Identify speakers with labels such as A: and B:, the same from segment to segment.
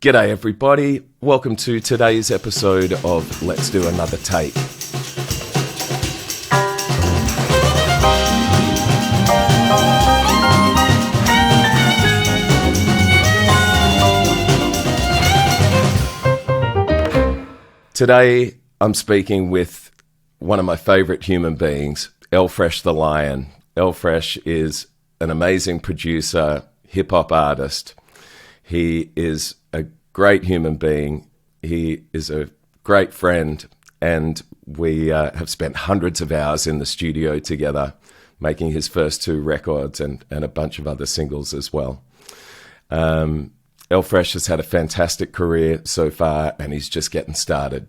A: G'day everybody, welcome to today's episode of Let's Do Another Take. Today I'm speaking with one of my favourite human beings, Elfresh the Lion. Elfresh is an amazing producer, hip-hop artist. He is a great human being. He is a great friend, and we have spent hundreds of hours in the studio together making his first two records and a bunch of other singles as well. Elfresh has had a fantastic career so far, and he's just getting started.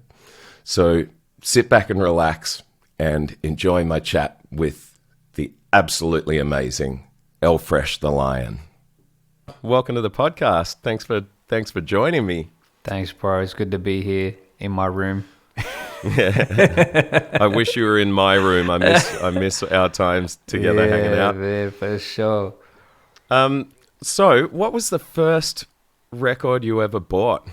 A: So sit back and relax and enjoy my chat with the absolutely amazing Elfresh the Lion. Welcome to the podcast. Thanks for joining me.
B: Thanks, bro. It's good to be here in my room.
A: Yeah. I wish you were in my room. I miss our times together hanging out.
B: Yeah, for sure.
A: So, what was the first record you ever bought?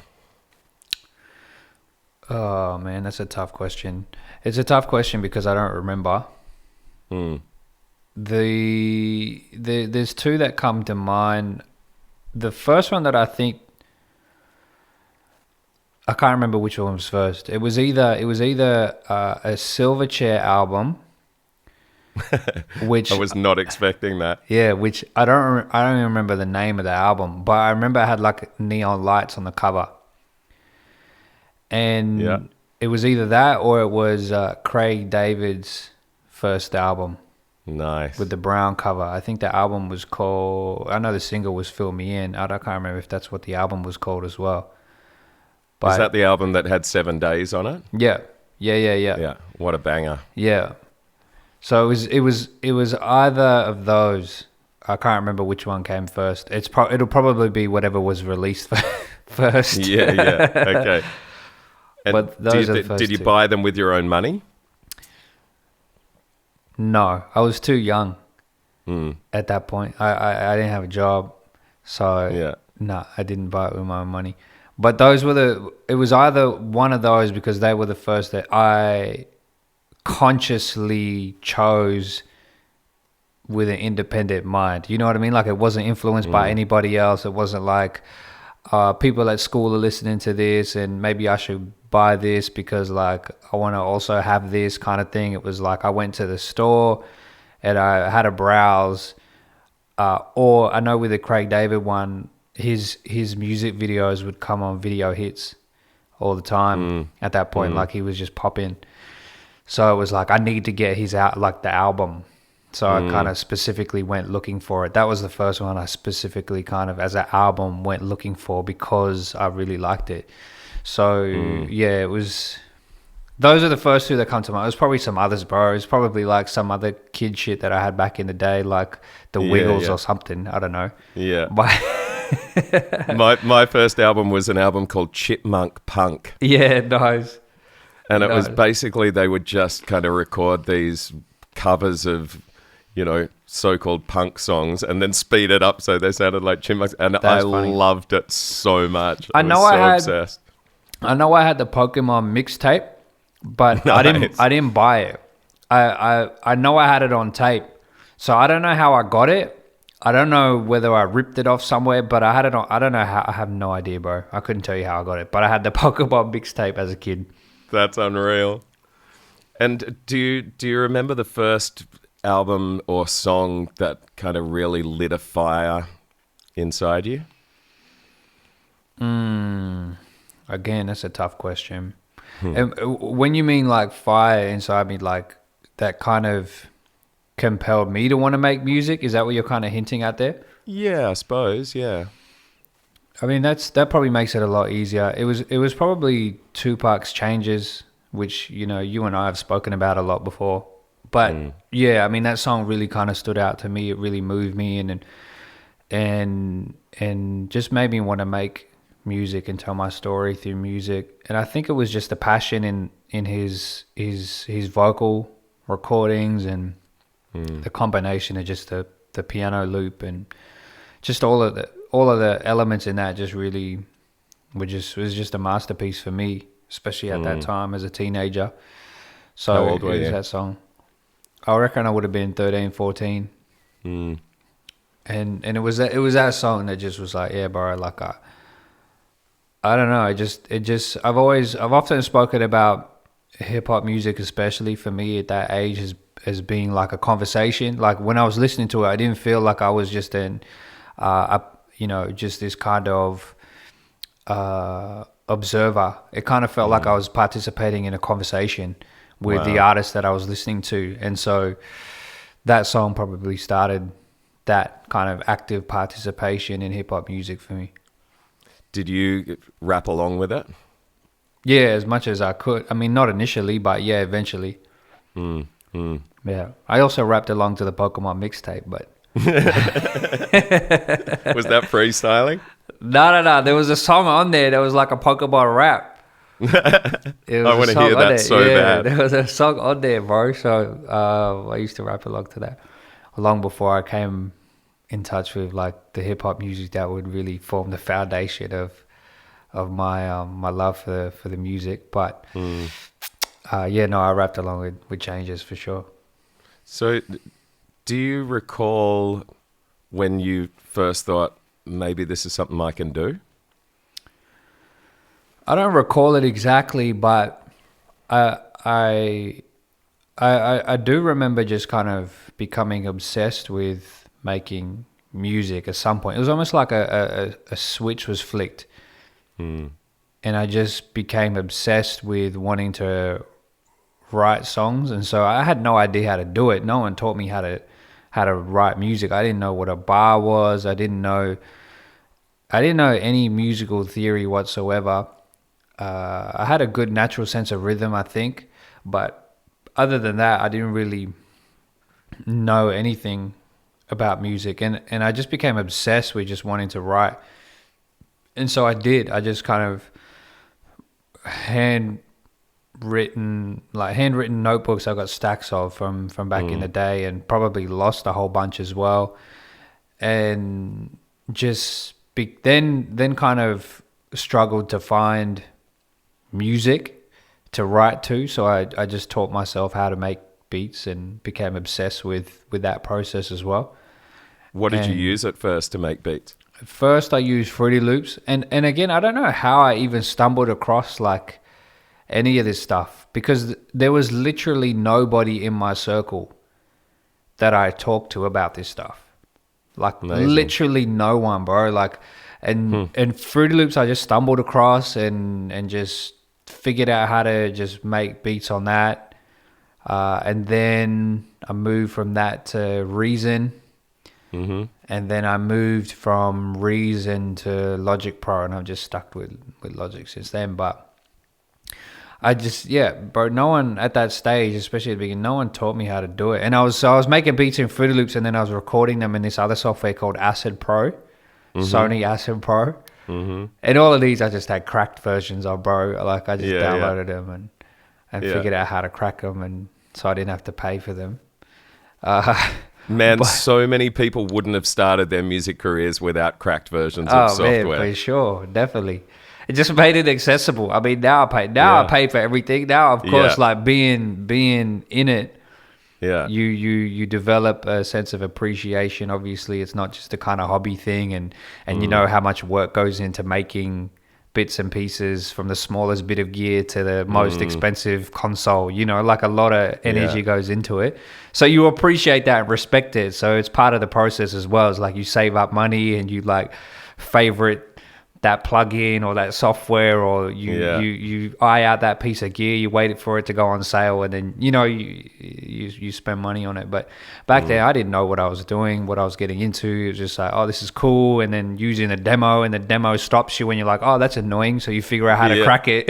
B: Oh man, that's a tough question. It's a tough question because I don't remember. There's two that come to mind. The first one that I can't remember which one was first. It was either a Silverchair album, which
A: I was not expecting that.
B: Yeah, which I don't even remember the name of the album, but I remember it had like neon lights on the cover, and it was either that or it was Craig David's first album.
A: Nice.
B: With the brown cover. I think the album was called... I know the single was Fill Me In. I can't remember if that's what the album was called as well. But
A: is that the album that had 7 days on it?
B: Yeah.
A: Yeah, what a banger.
B: Yeah. So it was either of those. I can't remember which one came first. It'll probably be whatever was released first.
A: Yeah. Okay. And
B: but those are the first
A: did you
B: two.
A: buy them with your own money?
B: No, I was too young at that point. I didn't have a job, so no, I didn't buy it with my own money. But it was either one of those because they were the first that I consciously chose with an independent mind. You know what I mean? Like it wasn't influenced by anybody else. It wasn't like people at school are listening to this and maybe I should buy this because like I want to also have this kind of thing. It was like I went to the store and I had a browse, or I know with the Craig David one, his music videos would come on video hits all the time at that point. Like he was just popping. So it was like I need to get his out like the album. So I kind of specifically went looking for it. That was the first one I specifically kind of as an album went looking for because I really liked it. So yeah, it was. Those are the first two that come to mind. It was probably some others, bro. It was probably like some other kid shit that I had back in the day, like the Wiggles or something. I don't know.
A: Yeah.
B: But
A: my first album was an album called Chipmunk Punk.
B: Yeah, nice.
A: And it was basically they would just kind of record these covers of, so-called punk songs and then speed it up so they sounded like chipmunks. And I loved it so much. I was obsessed.
B: I know I had the Pokemon mixtape, but
A: Nice.
B: I didn't buy it. I know I had it on tape, so I don't know how I got it. I don't know whether I ripped it off somewhere, but I had it on. I don't know how. I have no idea, bro. I couldn't tell you how I got it, but I had the Pokemon mixtape as a kid.
A: That's unreal. And do you remember the first album or song that kind of really lit a fire inside you?
B: Again, that's a tough question. And when you mean like fire inside me, like that kind of compelled me to want to make music, is that what you're kind of hinting at there?
A: Yeah, I suppose, yeah.
B: I mean, that probably makes it a lot easier. It was probably Tupac's Changes, which, you and I have spoken about a lot before. But yeah, I mean, that song really kind of stood out to me. It really moved me and just made me want to make music and tell my story through music. And I think it was just the passion in his vocal recordings and the combination of just the piano loop and just all of the elements in that just really was just a masterpiece for me, especially at that time as a teenager. So
A: How old were
B: it was
A: you?
B: that song. I reckon I would have been 13, 14. And it was that song that just was like, yeah, bro, like I don't know, I've often spoken about hip hop music, especially for me at that age, as being like a conversation. Like when I was listening to it, I didn't feel like I was just just this kind of observer. It kind of felt like I was participating in a conversation with the artist that I was listening to. And so that song probably started that kind of active participation in hip hop music for me.
A: Did you rap along with it?
B: Yeah, as much as I could. I mean, not initially, but yeah, eventually. Yeah. I also rapped along to the Pokemon mixtape, but...
A: Was that freestyling?
B: No. There was a song on there that was like a Pokemon rap.
A: I want to hear that so bad.
B: There was a song on there, bro. So I used to rap along to that long before I came in touch with like the hip hop music that would really form the foundation of my my love for the music. But I rapped along with changes for sure.
A: So, do you recall when you first thought maybe this is something I can do?
B: I don't recall it exactly, but I do remember just kind of becoming obsessed with making music at some point. It was almost like a switch was flicked, and I just became obsessed with wanting to write songs. And so I had no idea how to do it. No one taught me how to write music. I didn't know what a bar was. I didn't know any musical theory whatsoever. I had a good natural sense of rhythm, I think, but other than that, I didn't really know anything about music, and I just became obsessed with just wanting to write. And so I did. I just kind of handwritten notebooks I got stacks of from back in the day, and probably lost a whole bunch as well. And just then kind of struggled to find music to write to, so I just taught myself how to make beats and became obsessed with that process as well.
A: What did you use at first to make beats?
B: At first I used Fruity Loops, and again, I don't know how I even stumbled across like any of this stuff, because there was literally nobody in my circle that I talked to about this stuff. Like
A: Amazing.
B: Literally no one, bro. Like and Fruity Loops I just stumbled across and just figured out how to just make beats on that. And then I moved from that to Reason. And then I moved from Reason to Logic Pro, and I've just stuck with Logic since then. But I just, bro, no one at that stage, especially at the beginning, no one taught me how to do it. And I was making beats in Fruity Loops, and then I was recording them in this other software called Acid Pro, Sony Acid Pro. And all of these I just had cracked versions of, bro. Like I just downloaded them and figured out how to crack them, and so I didn't have to pay for them.
A: Man, so many people wouldn't have started their music careers without cracked versions of software.
B: Man, for sure, definitely. It just made it accessible. I mean, now I pay. Now I pay for everything. Now, of course, like being in it, you develop a sense of appreciation. Obviously, it's not just a kind of hobby thing, and you know how much work goes into making bits and pieces, from the smallest bit of gear to the most expensive console. You know, like a lot of energy goes into it. So you appreciate that and respect it. So it's part of the process as well. It's like you save up money and you like favorite that plugin or that software, or you eye out that piece of gear, you wait for it to go on sale, and then you spend money on it. But back there I didn't know what I was doing, what I was getting into. It was just like, oh, this is cool, and then using a demo, and the demo stops you when you're like, oh, that's annoying, so you figure out how to crack it.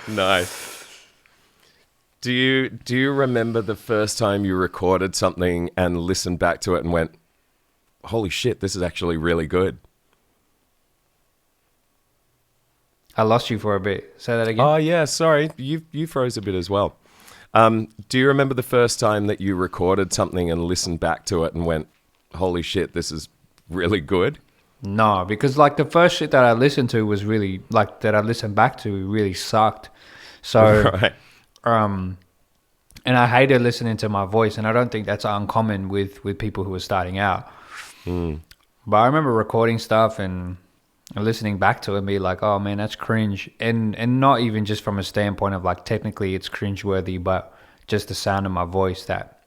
A: Nice. Do you remember the first time you recorded something and listened back to it and went, holy shit, this is actually really good?
B: I lost you for a bit. Say that again.
A: Oh yeah, sorry. You froze a bit as well. Do you remember the first time that you recorded something and listened back to it and went, holy shit, this is really good?
B: No, because like the first shit that I listened to was really like that I listened back to really sucked. So
A: Right.
B: and I hated listening to my voice, and I don't think that's uncommon with people who are starting out. But I remember recording stuff and listening back to it and be like, oh man, that's cringe. And not even just from a standpoint of like technically it's cringeworthy, but just the sound of my voice, that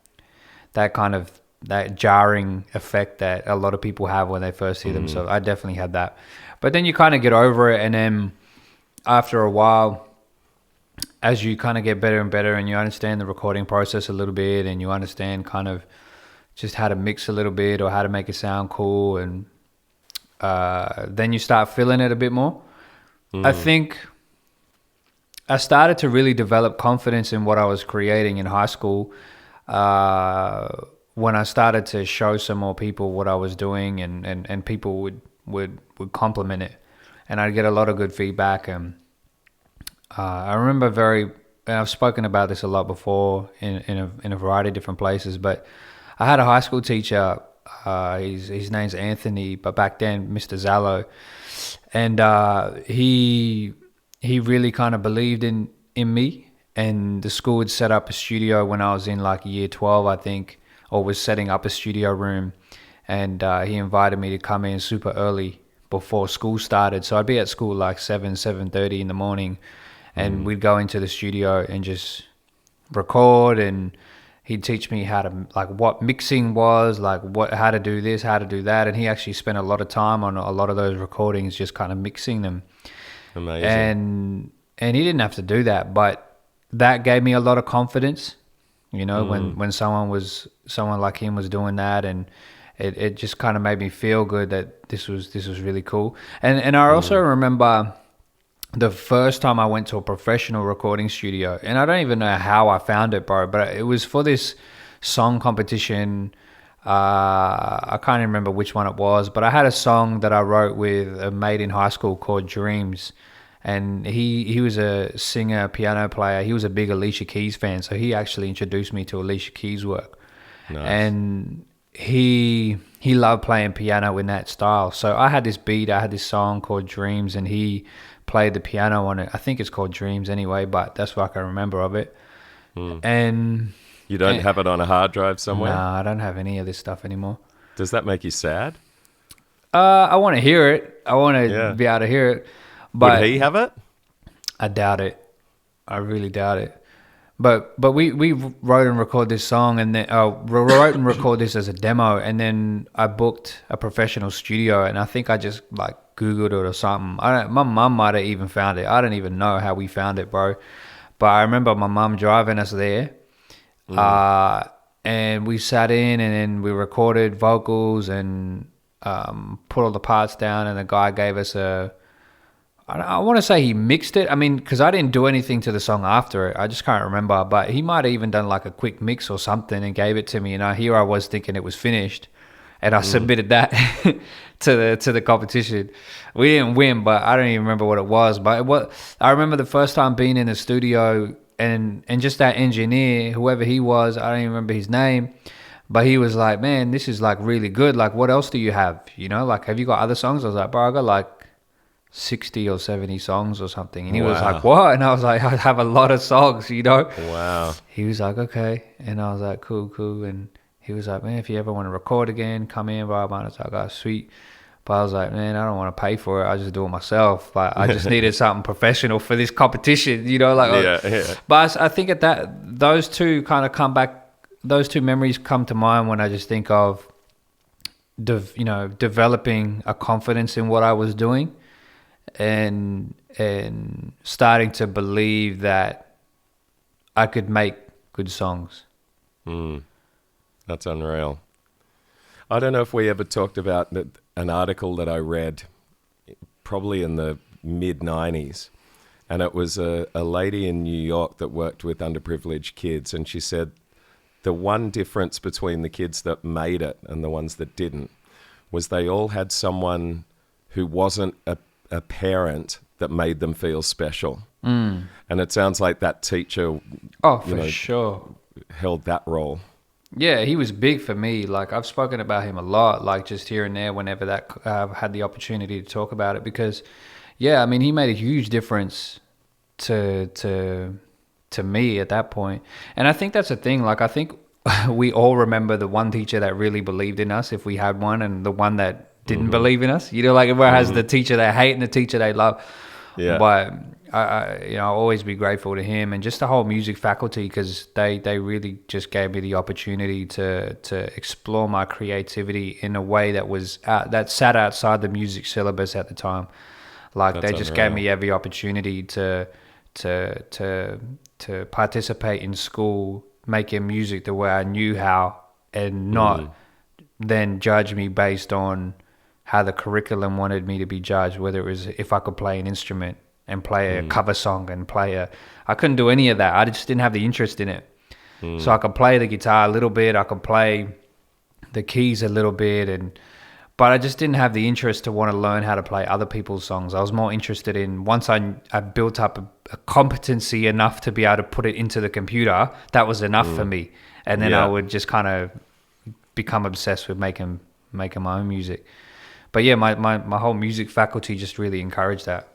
B: kind of that jarring effect that a lot of people have when they first hear them. So I definitely had that. But then you kind of get over it, and then after a while, as you kind of get better and better and you understand the recording process a little bit, and you understand kind of just how to mix a little bit or how to make it sound cool, and then you start feeling it a bit more. I think I started to really develop confidence in what I was creating in high school when I started to show some more people what I was doing, and people would compliment it, and I'd get a lot of good feedback. And I remember and I've spoken about this a lot before in a variety of different places, but I had a high school teacher. His name's Anthony, but back then Mr. Zallo, and he really kind of believed in me. And the school had set up a studio when I was in like year 12, I think, or was setting up a studio room, and he invited me to come in super early before school started. So I'd be at school like 7:30 in the morning, and we'd go into the studio and just record, and he'd teach me how to, like, what mixing was, like how to do this, how to do that. And he actually spent a lot of time on a lot of those recordings, just kind of mixing them.
A: Amazing.
B: And he didn't have to do that, but that gave me a lot of confidence, you know, when someone like him was doing that, and it just kind of made me feel good that this was really cool. And I also remember the first time I went to a professional recording studio, and I don't even know how I found it, bro, but it was for this song competition. I can't remember which one it was, but I had a song that I wrote with a mate in high school called Dreams, and he was a singer, piano player. He was a big Alicia Keys fan, so he actually introduced me to Alicia Keys' work.
A: Nice.
B: And he loved playing piano in that style. So I had this beat, I had this song called Dreams, and he played the piano on it. I think it's called Dreams anyway, but that's what I can remember of it. And
A: you don't have it on a hard drive somewhere?
B: No, I don't have any of this stuff anymore.
A: Does that make you sad?
B: I want to hear it. I want to be able to hear it. But
A: would he have it?
B: I doubt it. I really doubt it. But we wrote and recorded this song, and then wrote and recorded this as a demo, and then I booked a professional studio, and I think I just like Googled it or something. My mum might have even found it. I don't even know how we found it, bro. But I remember my mum driving us there, and we sat in, and then we recorded vocals and put all the parts down, and the guy gave us I want to say he mixed it. I mean, because I didn't do anything to the song after it. I just can't remember. But he might have even done like a quick mix or something and gave it to me. And here I was thinking it was finished. And I submitted that to the competition. We didn't win, but I don't even remember what it was. But I remember the first time being in the studio, and just that engineer, whoever he was, I don't even remember his name. But he was like, man, this is like really good. Like, what else do you have? You know, like, have you got other songs? I was like, bro, I got like 60 or 70 songs or something. And he was like, what? And I was like, I have a lot of songs, you know.
A: Wow.
B: He was like, okay. And I was like, cool. And he was like, man, if you ever want to record again, come in, blah, blah. And I was like, oh, sweet. But I was like, man, I don't want to pay for it. I just do it myself. But I just needed something professional for this competition, you know. Like,
A: yeah.
B: But I think those two kind of come back. Those two memories come to mind when I just think of, developing a confidence in what I was doing. And starting to believe that I could make good songs.
A: That's unreal. I don't know if we ever talked about an article that I read probably in the mid-90s, and it was a lady in New York that worked with underprivileged kids, and she said the one difference between the kids that made it and the ones that didn't was they all had someone who wasn't a parent that made them feel special. And it sounds like that teacher
B: sure
A: held that role.
B: Yeah, he was big for me. Like I've spoken about him a lot, like just here and there whenever that I've had the opportunity to talk about it because, yeah, I mean he made a huge difference to me at that point. And I think that's the thing. Like I think we all remember the one teacher that really believed in us if we had one, and the one that didn't believe in us. You know, like everyone has the teacher they hate and the teacher they love.
A: Yeah.
B: But I'll always be grateful to him and just the whole music faculty because they really just gave me the opportunity to explore my creativity in a way that was that sat outside the music syllabus at the time. Like they just gave me every opportunity to participate in school, making music the way I knew how, and not then judge me based on how the curriculum wanted me to be judged, whether it was if I could play an instrument and play a cover song and I couldn't do any of that. I just didn't have the interest in it. So I could play the guitar a little bit, I could play the keys a little bit, but I just didn't have the interest to want to learn how to play other people's songs. I was more interested in, once I built up a competency enough to be able to put it into the computer, that was enough for me. And then I would just kind of become obsessed with making my own music. But yeah, my whole music faculty just really encouraged that.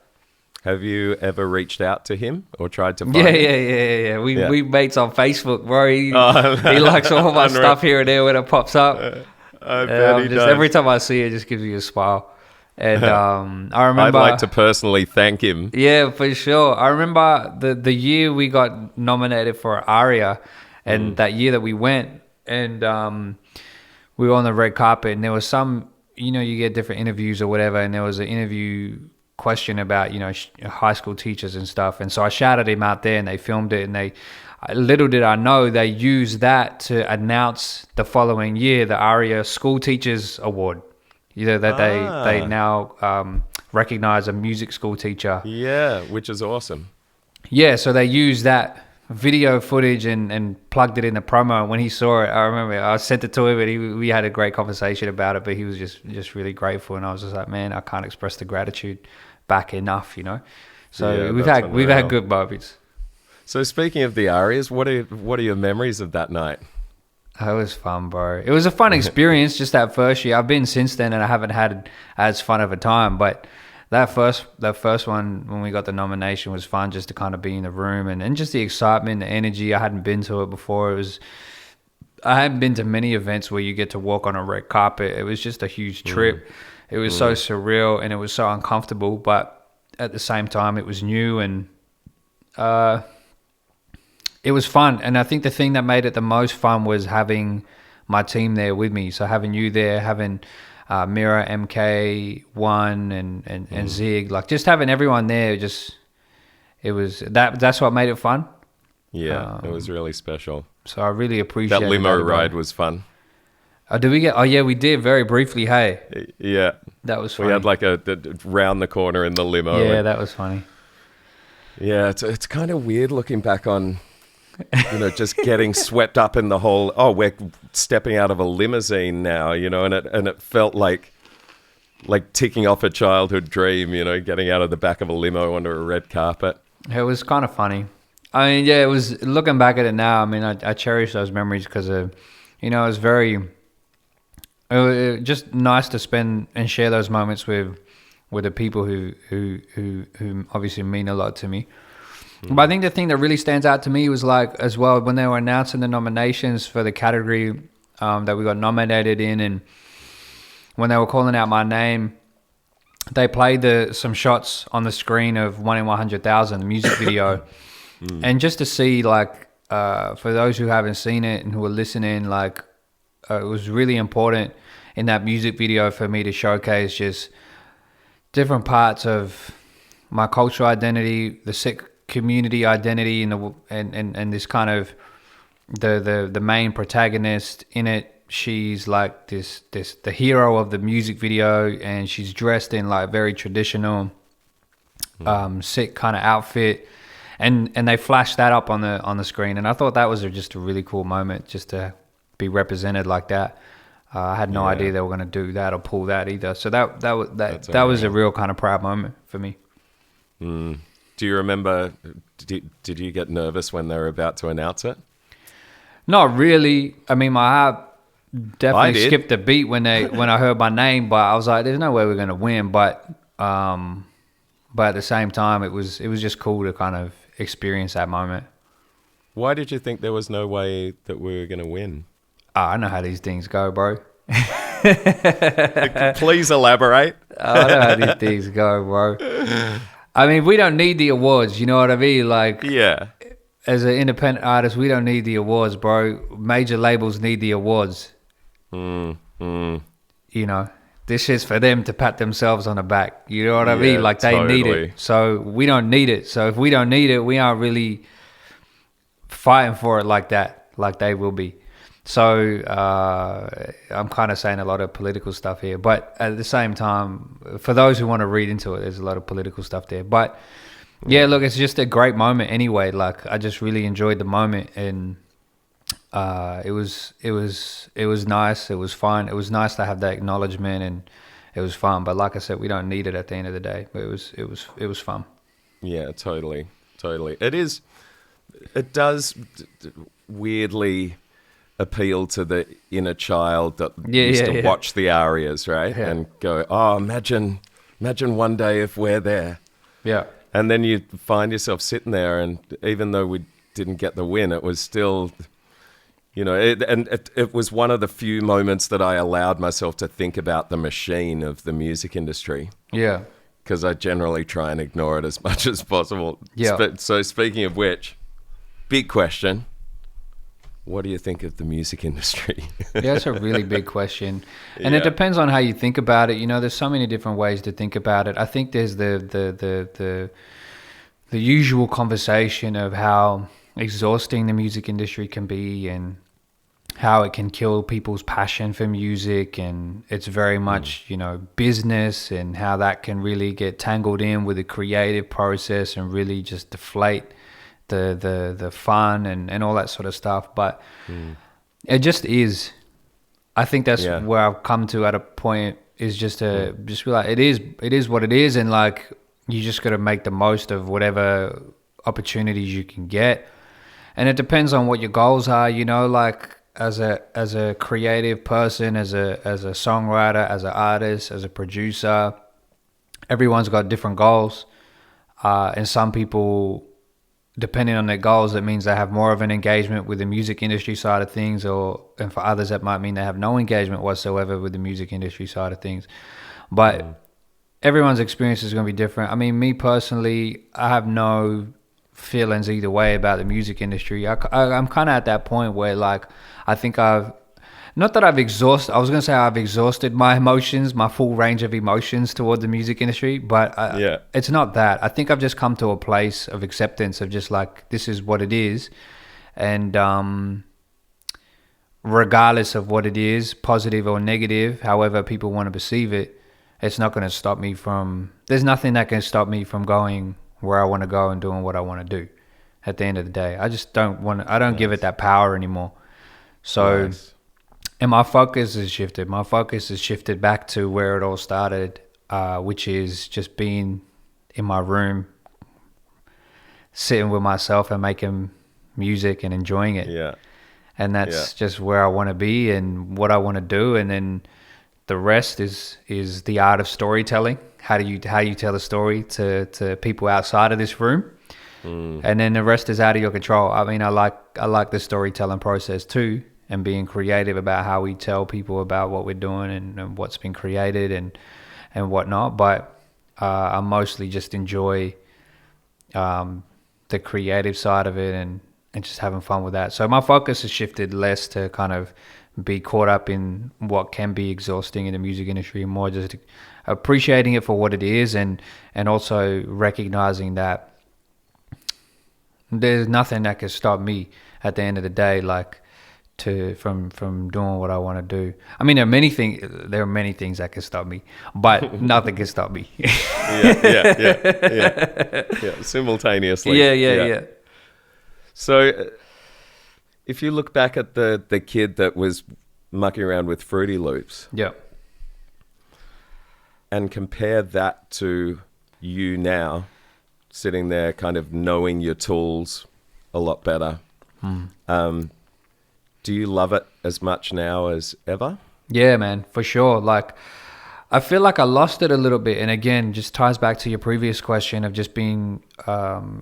A: Have you ever reached out to him or tried to find
B: him? Yeah. We mates on Facebook, bro. He likes all my stuff here and there when it pops up.
A: I bet he does.
B: Every time I see it, it just gives me a smile. And I remember,
A: I'd like to personally thank him.
B: Yeah, for sure. I remember the year we got nominated for ARIA, and that year that we went, and we were on the red carpet, and there was some, you get different interviews or whatever, and there was an interview question about, high school teachers and stuff. And so I shouted him out there, and they filmed it, and little did I know, they used that to announce the following year the ARIA School Teachers Award. That they now recognize a music school teacher.
A: Yeah, which is awesome.
B: Yeah, so they used that video footage and plugged it in the promo. When he saw it, I remember I sent it to him, and we had a great conversation about it, but he was just really grateful, and I was just like, man, I can't express the gratitude back enough, So yeah, we've had good moments.
A: So speaking of the ARIAs, what are your memories of that night?
B: It was fun, bro. It was a fun experience just that first year. I've been since then, and I haven't had as fun of a time, but that first one when we got the nomination was fun, just to kind of be in the room and just the excitement, the energy. I hadn't been to it before. I hadn't been to many events where you get to walk on a red carpet. It was just a huge trip. It was so surreal, and it was so uncomfortable, but at the same time it was new, and it was fun. And I think the thing that made it the most fun was having my team there with me. So having you there, having Mira, MK1 and Zig, like just having everyone there, that's what made it fun.
A: Yeah, it was really special.
B: So I really appreciate
A: that limo ride was fun.
B: Did we get? Oh yeah, we did very briefly. Hey.
A: Yeah.
B: That was funny.
A: We had like a round the corner in the limo.
B: Yeah, that was funny.
A: Yeah, it's kind of weird looking back on, just getting swept up in the whole, we're stepping out of a limousine now, and it felt like ticking off a childhood dream, getting out of the back of a limo onto a red carpet.
B: It was kind of funny. I mean, yeah, it was, looking back at it now, I mean, I cherish those memories because it was just nice to spend and share those moments with the people who obviously mean a lot to me. But I think the thing that really stands out to me was as well, when they were announcing the nominations for the category that we got nominated in, and when they were calling out my name, they played some shots on the screen of 1 in 100,000, the music video. And just to see, for those who haven't seen it and who are listening, it was really important in that music video for me to showcase just different parts of my cultural identity, the Sikh community identity, and this kind of the main protagonist in it. She's like the hero of the music video, and she's dressed in very traditional Sikh kind of outfit, and they flashed that up on the screen, and I thought that was just a really cool moment just to be represented like that. I had no idea they were going to do that or pull that either. So that was a real kind of proud moment for me.
A: Do you remember, did you get nervous when they were about to announce it?
B: Not really. I mean, my heart definitely
A: did.
B: skipped a beat when I heard my name, but I was like, "There's no way we're gonna win." But at the same time, it was just cool to kind of experience that moment.
A: Why did you think there was no way that we were going to win?
B: I know how these things go, bro.
A: Please elaborate.
B: I know how these things go, bro. I mean, we don't need the awards. You know what I mean? Like,
A: Yeah.
B: as an independent artist, we don't need the awards, bro. Major labels need the awards. You know, this is for them to pat themselves on the back. You know what I mean? Like, they need
A: totally.
B: it. So we don't need it. So if we don't need it, we aren't really fighting for it like that, like they will be. So I'm kind of saying a lot of political stuff here, but at the same time, for those who want to read into it, there's a lot of political stuff there. But yeah, look, it's just a great moment anyway. Like, I just really enjoyed the moment, and it was nice. It was fun. It was nice to have that acknowledgement, and it was fun. But like I said, we don't need it at the end of the day. But it was fun.
A: Yeah, totally. It does weirdly appeal to the inner child that used to watch the ARIAs, right?
B: Yeah.
A: And go, oh, imagine one day if we're there.
B: Yeah.
A: And then you find yourself sitting there, and even though we didn't get the win, it was still, you know, it was one of the few moments that I allowed myself to think about the machine of the music industry.
B: Yeah.
A: Because I generally try and ignore it as much as possible.
B: Yeah.
A: So speaking of which, big question. What do you think of the music industry?
B: Yeah, it's a really big question. And
A: Yeah.
B: it depends on how you think about it. You know, there's so many different ways to think about it. I think there's the usual conversation of how exhausting the music industry can be, and how it can kill people's passion for music, and it's very much, you know, business, and how that can really get tangled in with the creative process and really just deflate the fun and all that sort of stuff. But it just is. I think that's where I've come to at a point, is just to just be like, it is what it is, and like, you just got to make the most of whatever opportunities you can get. And it depends on what your goals are, you know, like as a creative person, as a songwriter, as an artist, as a producer, everyone's got different goals. And some people, depending on their goals, it means they have more of an engagement with the music industry side of things, and for others that might mean they have no engagement whatsoever with the music industry side of things. But everyone's experience is going to be different. I mean, me personally, I have no feelings either way about the music industry. I'm kind of at that point where, like, I think I've exhausted my emotions, my full range of emotions toward the music industry, but it's not that. I think I've just come to a place of acceptance of just like, this is what it is. And regardless of what it is, positive or negative, however people want to perceive it, it's not going to stop me from, there's nothing that can stop me from going where I want to go and doing what I want to do at the end of the day. I just don't give it that power anymore. So, and my focus has shifted. My focus has shifted back to where it all started, which is just being in my room, sitting with myself and making music and enjoying it.
A: Yeah.
B: And that's just where I want to be and what I want to do. And then the rest is the art of storytelling. How you tell a story to people outside of this room. And then the rest is out of your control. I mean, I like the storytelling process too, and being creative about how we tell people about what we're doing and what's been created and whatnot. But I mostly just enjoy the creative side of it and just having fun with that. So my focus has shifted less to kind of be caught up in what can be exhausting in the music industry, and more just appreciating it for what it is, and also recognizing that there's nothing that can stop me at the end of the day, like from doing what I want to do. I mean, there are many things that can stop me, but nothing can stop me.
A: Yeah. Simultaneously.
B: Yeah.
A: So, if you look back at the kid that was mucking around with Fruity Loops, and compare that to you now, sitting there kind of knowing your tools a lot better, Do you love it as much now as ever?
B: Yeah, man, for sure. Like, I feel like I lost it a little bit. And again, just ties back to your previous question of just being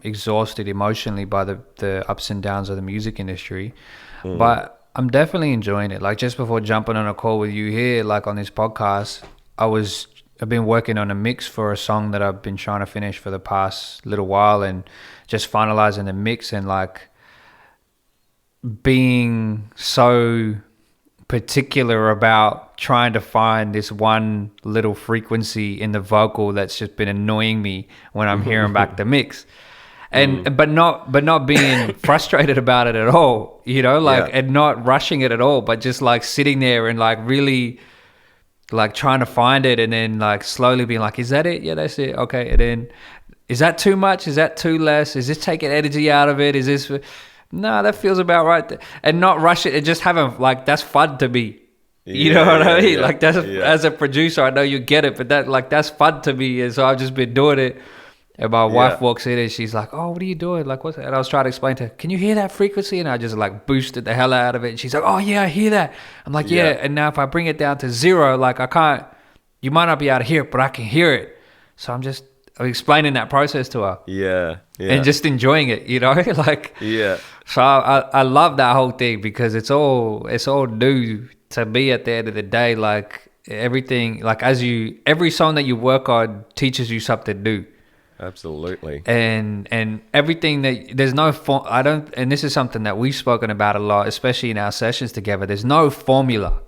B: exhausted emotionally by the ups and downs of the music industry. But I'm definitely enjoying it. Like, just before jumping on a call with you here, like on this podcast, I've been working on a mix for a song that I've been trying to finish for the past little while, and just finalizing the mix, and like being so particular about trying to find this one little frequency in the vocal that's just been annoying me when I'm hearing back the mix. And but not being frustrated about it at all, you know, like, and not rushing it at all, but just like sitting there and like really like trying to find it, and then like slowly being like, is that it? Yeah, that's it. Okay. And then, is that too much? Is that too less? Is this taking energy out of it? Is this, no, that feels about right. And not rush it, and just having like, that's fun to me. You know what I mean? Like, that's as a producer, I know you get it, but that's fun to me. And so I've just been doing it. And my wife walks in and she's like, oh, what are you doing? Like, what's that? And I was trying to explain to her, can you hear that frequency? And I just like boosted the hell out of it. And she's like, oh yeah, I hear that. I'm like, yeah. And now if I bring it down to 0, like I can't, you might not be able to hear it, but I can hear it. So I'm explaining that process to her.
A: Yeah.
B: And just enjoying it, you know? Like, so I love that whole thing, because it's all new to me at the end of the day. Like, everything, like every song that you work on teaches you something new.
A: Absolutely.
B: And everything that there's no and this is something that we've spoken about a lot, especially in our sessions together. There's no formula.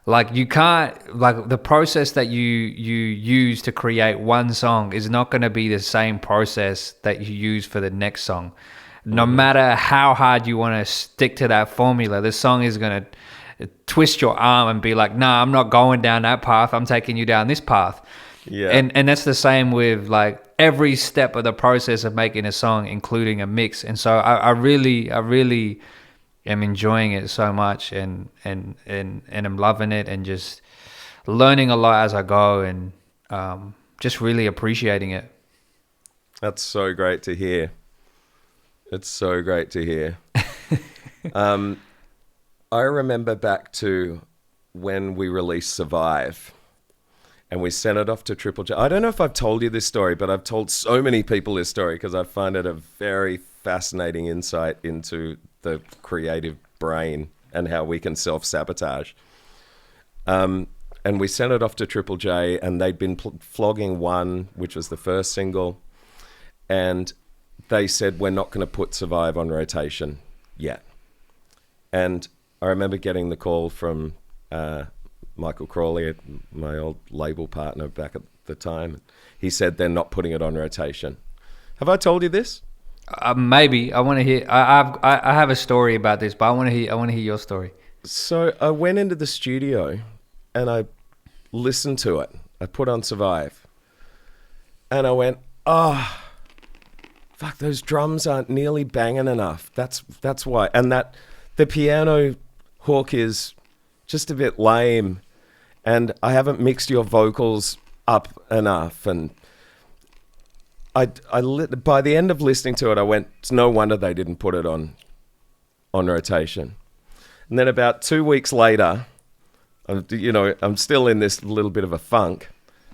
B: Like, you can't, like, the process that you use to create one song is not going to be the same process that you use for the next song. No matter how hard you want to stick to that formula, the song is going to twist your arm and be like, nah, I'm not going down that path. I'm taking you down this path. Yeah. And that's the same with like every step of the process of making a song, including a mix. And so I really am enjoying it so much, and I'm loving it, and just learning a lot as I go, and just really appreciating it.
A: That's so great to hear. It's so great to hear. I remember back to when we released Survive. And we sent it off to Triple J. I don't know if I've told you this story, but I've told so many people this story because I find it a very fascinating insight into the creative brain and how we can self-sabotage. And we sent it off to Triple J, and they'd been flogging One, which was the first single. And they said, we're not going to put Survive on rotation yet. And I remember getting the call from Michael Crawley, my old label partner back at the time. He said they're not putting it on rotation. Have I told you this?
B: Maybe. I want to hear. I have a story about this, but I want to hear your story.
A: So I went into the studio and I listened to it. I put on Survive, and I went, oh, fuck! Those drums aren't nearly banging enough. That's why. And that the piano hook is just a bit lame. And I haven't mixed your vocals up enough. And by the end of listening to it, I went, it's no wonder they didn't put it on rotation. And then about 2 weeks later, I'm still in this little bit of a funk.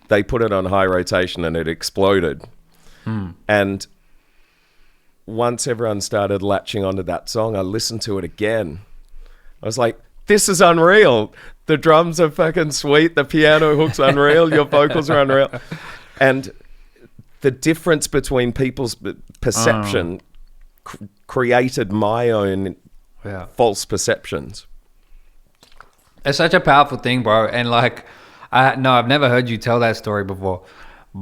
A: They put it on high rotation and it exploded. And once everyone started latching onto that song, I listened to it again. I was like, this is unreal. The drums are fucking sweet. The piano hook's unreal. Your vocals are unreal. And the difference between people's perception created my own false perceptions.
B: It's such a powerful thing, bro. And like, I've never heard you tell that story before,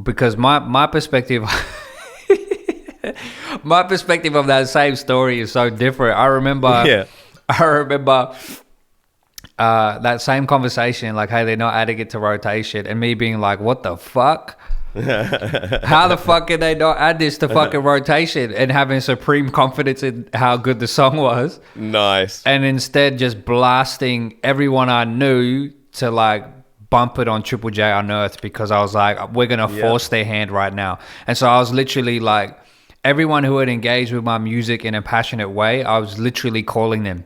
B: because my perspective, my perspective of that same story is so different. I remember that same conversation, like, hey, they're not adding it to rotation, and me being like, what the fuck? How the fuck can they not add this to fucking rotation? And having supreme confidence in how good the song was.
A: Nice.
B: And instead just blasting everyone I knew to like bump it on Triple J Unearthed, because I was like, we're going to force their hand right now. And so I was literally like, everyone who had engaged with my music in a passionate way, I was literally calling them.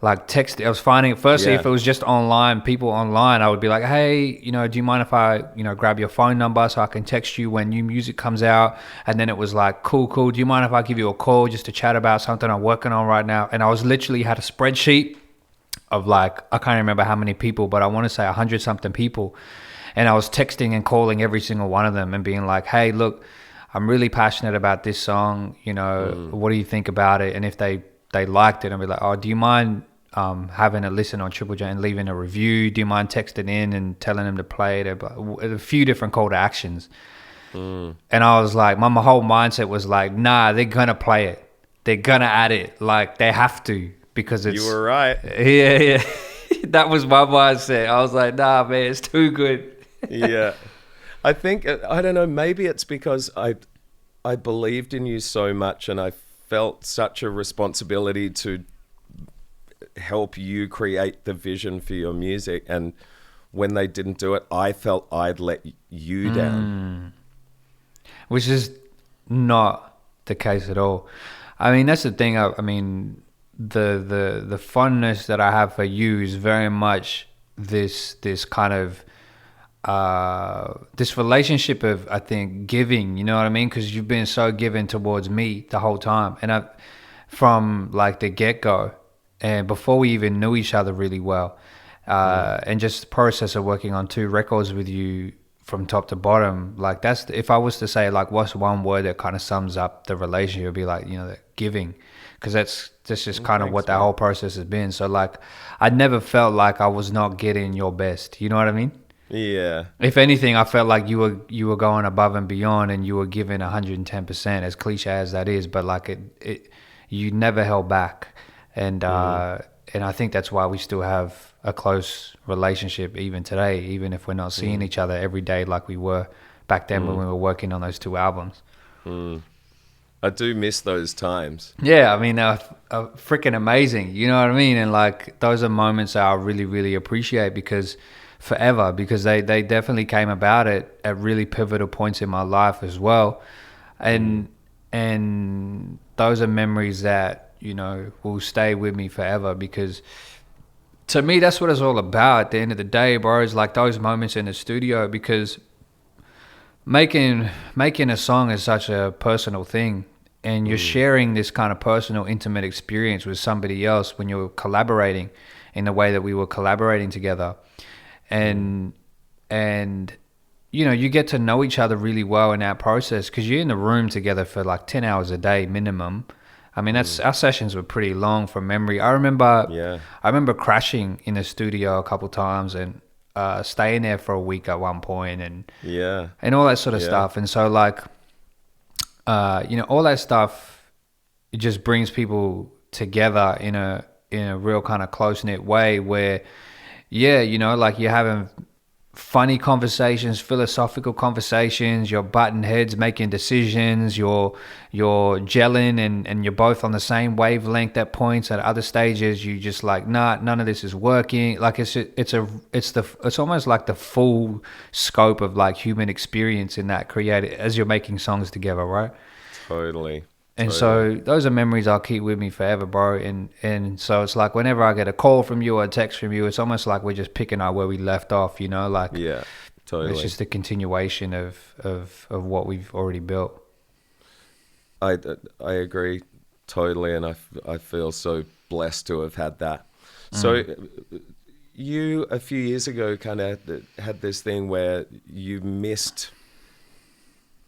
B: like text. I was finding firstly
A: Yeah.
B: if it was just online, people online, I would be like, hey, do you mind if I, grab your phone number so I can text you when new music comes out? And then it was like, cool. Do you mind if I give you a call just to chat about something I'm working on right now? And I was literally had a spreadsheet of like, I can't remember how many people, but I want to say 100 something people. And I was texting and calling every single one of them and being like, hey, look, I'm really passionate about this song. What do you think about it? And if they liked it, I'd be like, oh, do you mind having a listen on Triple J and leaving a review? Do you mind texting in and telling them to play it? A few different call to actions. And I was like, my whole mindset was like, nah, they're going to play it. They're going to add it. Like, they have to, because it's...
A: You were right.
B: Yeah. That was my mindset. I was like, nah, man, it's too good.
A: Yeah. I think, I don't know, maybe it's because I believed in you so much and I felt such a responsibility to help you create the vision for your music. And when they didn't do it, I felt I'd let you down.
B: Which is not the case at all. I mean, that's the thing. I mean, the fondness that I have for you is very much this kind of this relationship of, I think, giving, you know what I mean? Because you've been so giving towards me the whole time. And from like the get-go, and before we even knew each other really well, and just the process of working on 2 records with you from top to bottom, like that's, if I was to say like what's one word that kind of sums up the relationship, it would be like, giving. Because that's just kind of what that whole process has been. So like, I never felt like I was not getting your best. You know what I mean?
A: Yeah.
B: If anything, I felt like you were going above and beyond, and you were giving 110%, as cliche as that is, but like you never held back. And I think that's why we still have a close relationship even today, even if we're not seeing each other every day like we were back then when we were working on those 2 albums.
A: I do miss those times.
B: Yeah, I mean, freaking amazing. You know what I mean? And like, those are moments that I really, really appreciate because they definitely came about at really pivotal points in my life as well. And those are memories that, will stay with me forever, because to me, that's what it's all about at the end of the day, bro. It's like those moments in the studio, because making a song is such a personal thing, and you're sharing this kind of personal, intimate experience with somebody else when you're collaborating in the way that we were collaborating together. And you get to know each other really well in that process, because you're in the room together for like 10 hours a day minimum. I mean, that's our sessions were pretty long from memory. I remember crashing in the studio a couple times and staying there for a week at one point, and all that sort of stuff. And so like, all that stuff, it just brings people together in a real kind of close-knit way where, like you're having funny conversations, philosophical conversations, you're butting heads, making decisions, you're gelling, and you're both on the same wavelength at points. At other stages, you just like, nah, none of this is working. Like it's almost like the full scope of like human experience in that created as you're making songs together, right?
A: Totally.
B: And so those are memories I'll keep with me forever, bro. And so it's like whenever I get a call from you or a text from you, it's almost like we're just picking up where we left off, like,
A: yeah, totally.
B: It's just a continuation of what we've already built.
A: I agree totally, and I feel so blessed to have had that. So you a few years ago kind of had this thing where you missed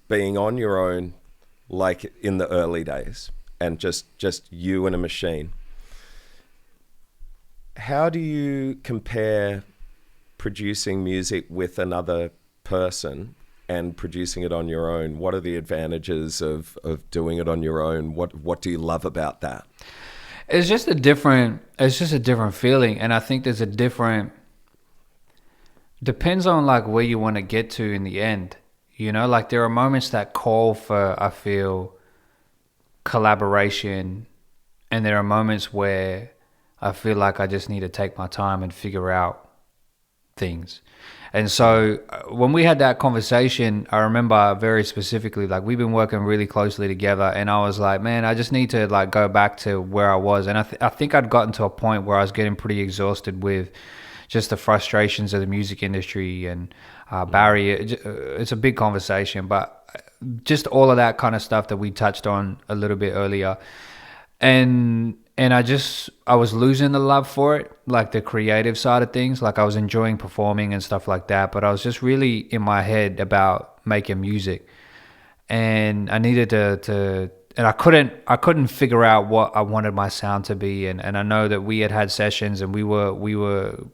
A: being on your own, like in the early days, and just you and a machine. How do you compare producing music with another person and producing it on your own? What are the advantages of doing it on your own? What do you love about that?
B: It's just a different feeling, and I think there's a different, depends on like where you want to get to in the end. Like there are moments that call for, I feel, collaboration, and there are moments where I feel like I just need to take my time and figure out things. And so when we had that conversation, I remember very specifically, like we've been working really closely together, and I was like, man, I just need to like go back to where I was. And I think I'd gotten to a point where I was getting pretty exhausted with just the frustrations of the music industry and barrier. It's a big conversation, but just all of that kind of stuff that we touched on a little bit earlier. And I was losing the love for it, like the creative side of things. Like I was enjoying performing and stuff like that, but I was just really in my head about making music, and I needed to and I couldn't figure out what I wanted my sound to be. And I know that we had sessions, and we were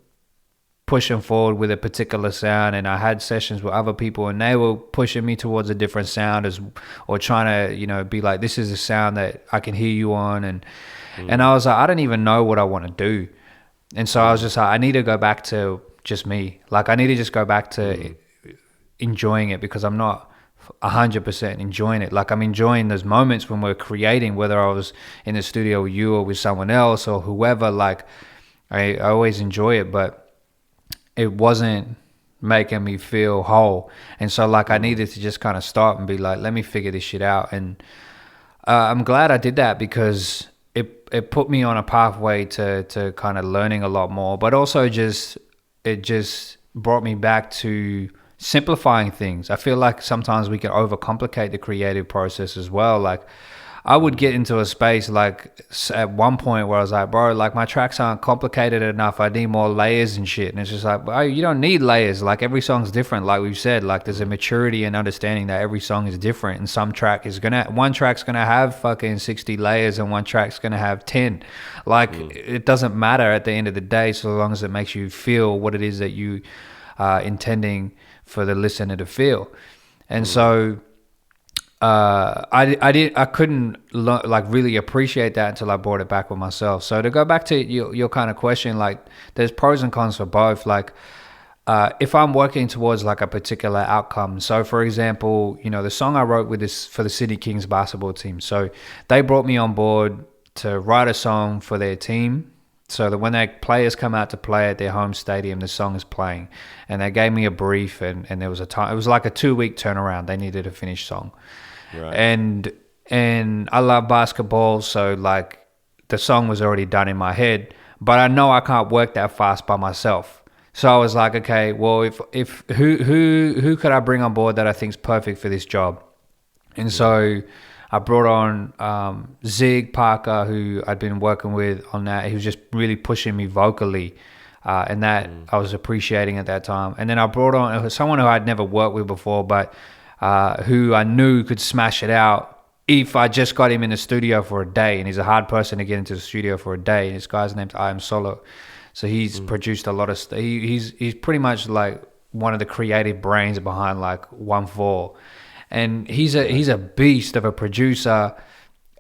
B: pushing forward with a particular sound, and I had sessions with other people, and they were pushing me towards a different sound or trying to, you know, be like, this is a sound that I can hear you on. And I was like, I don't even know what I want to do. And so I was just like, I need to go back to just me. Like I need to just go back to enjoying it, because I'm not 100% enjoying it. Like I'm enjoying those moments when we're creating, whether I was in the studio with you or with someone else or whoever. Like I always enjoy it, but it wasn't making me feel whole. And so like I needed to just kind of stop and be like, let me figure this shit out. And I'm glad I did that, because it put me on a pathway to kind of learning a lot more, but also it just brought me back to simplifying things. I feel like sometimes we can overcomplicate the creative process as well. Like I would get into a space like at one point where I was like, bro, like my tracks aren't complicated enough. I need more layers and shit. And it's just like, bro, you don't need layers. Like every song's different. Like we've said, like there's a maturity and understanding that every song is different. And one track's gonna have fucking 60 layers and one track's gonna have 10. Like it doesn't matter at the end of the day, so long as it makes you feel what it is that you are intending for the listener to feel. And so I couldn't like really appreciate that until I brought it back with myself. So to go back to your kind of question, like there's pros and cons for both. Like if I'm working towards like a particular outcome, so for example, you know, the song I wrote with this for the Sydney Kings basketball team, so they brought me on board to write a song for their team, so that when their players come out to play at their home stadium, the song is playing. And they gave me a brief, and there was a time, it was like a 2-week turnaround. They needed a finished song. Right. And I love basketball, so like the song was already done in my head, but I know I can't work that fast by myself. So I was like, okay, well, if who could I bring on board that I think is perfect for this job? And so I brought on Zig Parker, who I'd been working with on that. He was just really pushing me vocally, and that I was appreciating at that time. And then I brought on someone who I'd never worked with before, but who I knew could smash it out if I just got him in the studio for a day. And he's a hard person to get into the studio for a day. And this guy's named I Am Solo. So he's produced a lot of stuff. He's pretty much like one of the creative brains behind like 1-4. And he's a beast of a producer.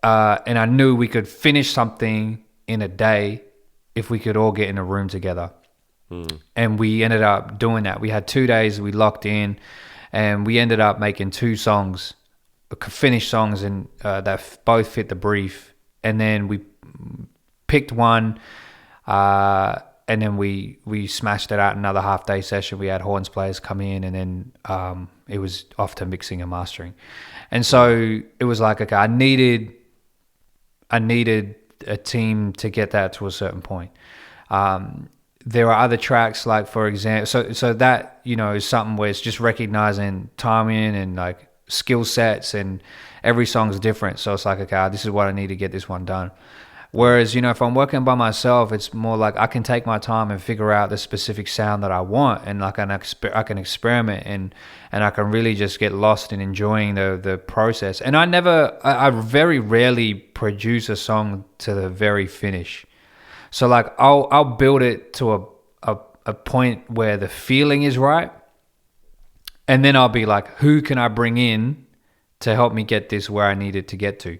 B: And I knew we could finish something in a day if we could all get in a room together. And we ended up doing that. We had 2 days, we locked in, and we ended up making 2 songs, finished songs, and that both fit the brief. And then we picked one, and then we smashed it out another half-day session. We had horns players come in, and then it was off to mixing and mastering. And so it was like, okay, I needed a team to get that to a certain point. There are other tracks, like for example, so that, you know, is something where it's just recognizing timing and like skill sets, and every song's different. So it's like, okay, this is what I need to get this one done. Whereas, you know, if I'm working by myself, it's more like I can take my time and figure out the specific sound that I want, and like I can experiment and I can really just get lost in enjoying the process. And I very rarely produce a song to the very finish. So like I'll build it to a point where the feeling is right, and then I'll be like, who can I bring in to help me get this where I need it to get to?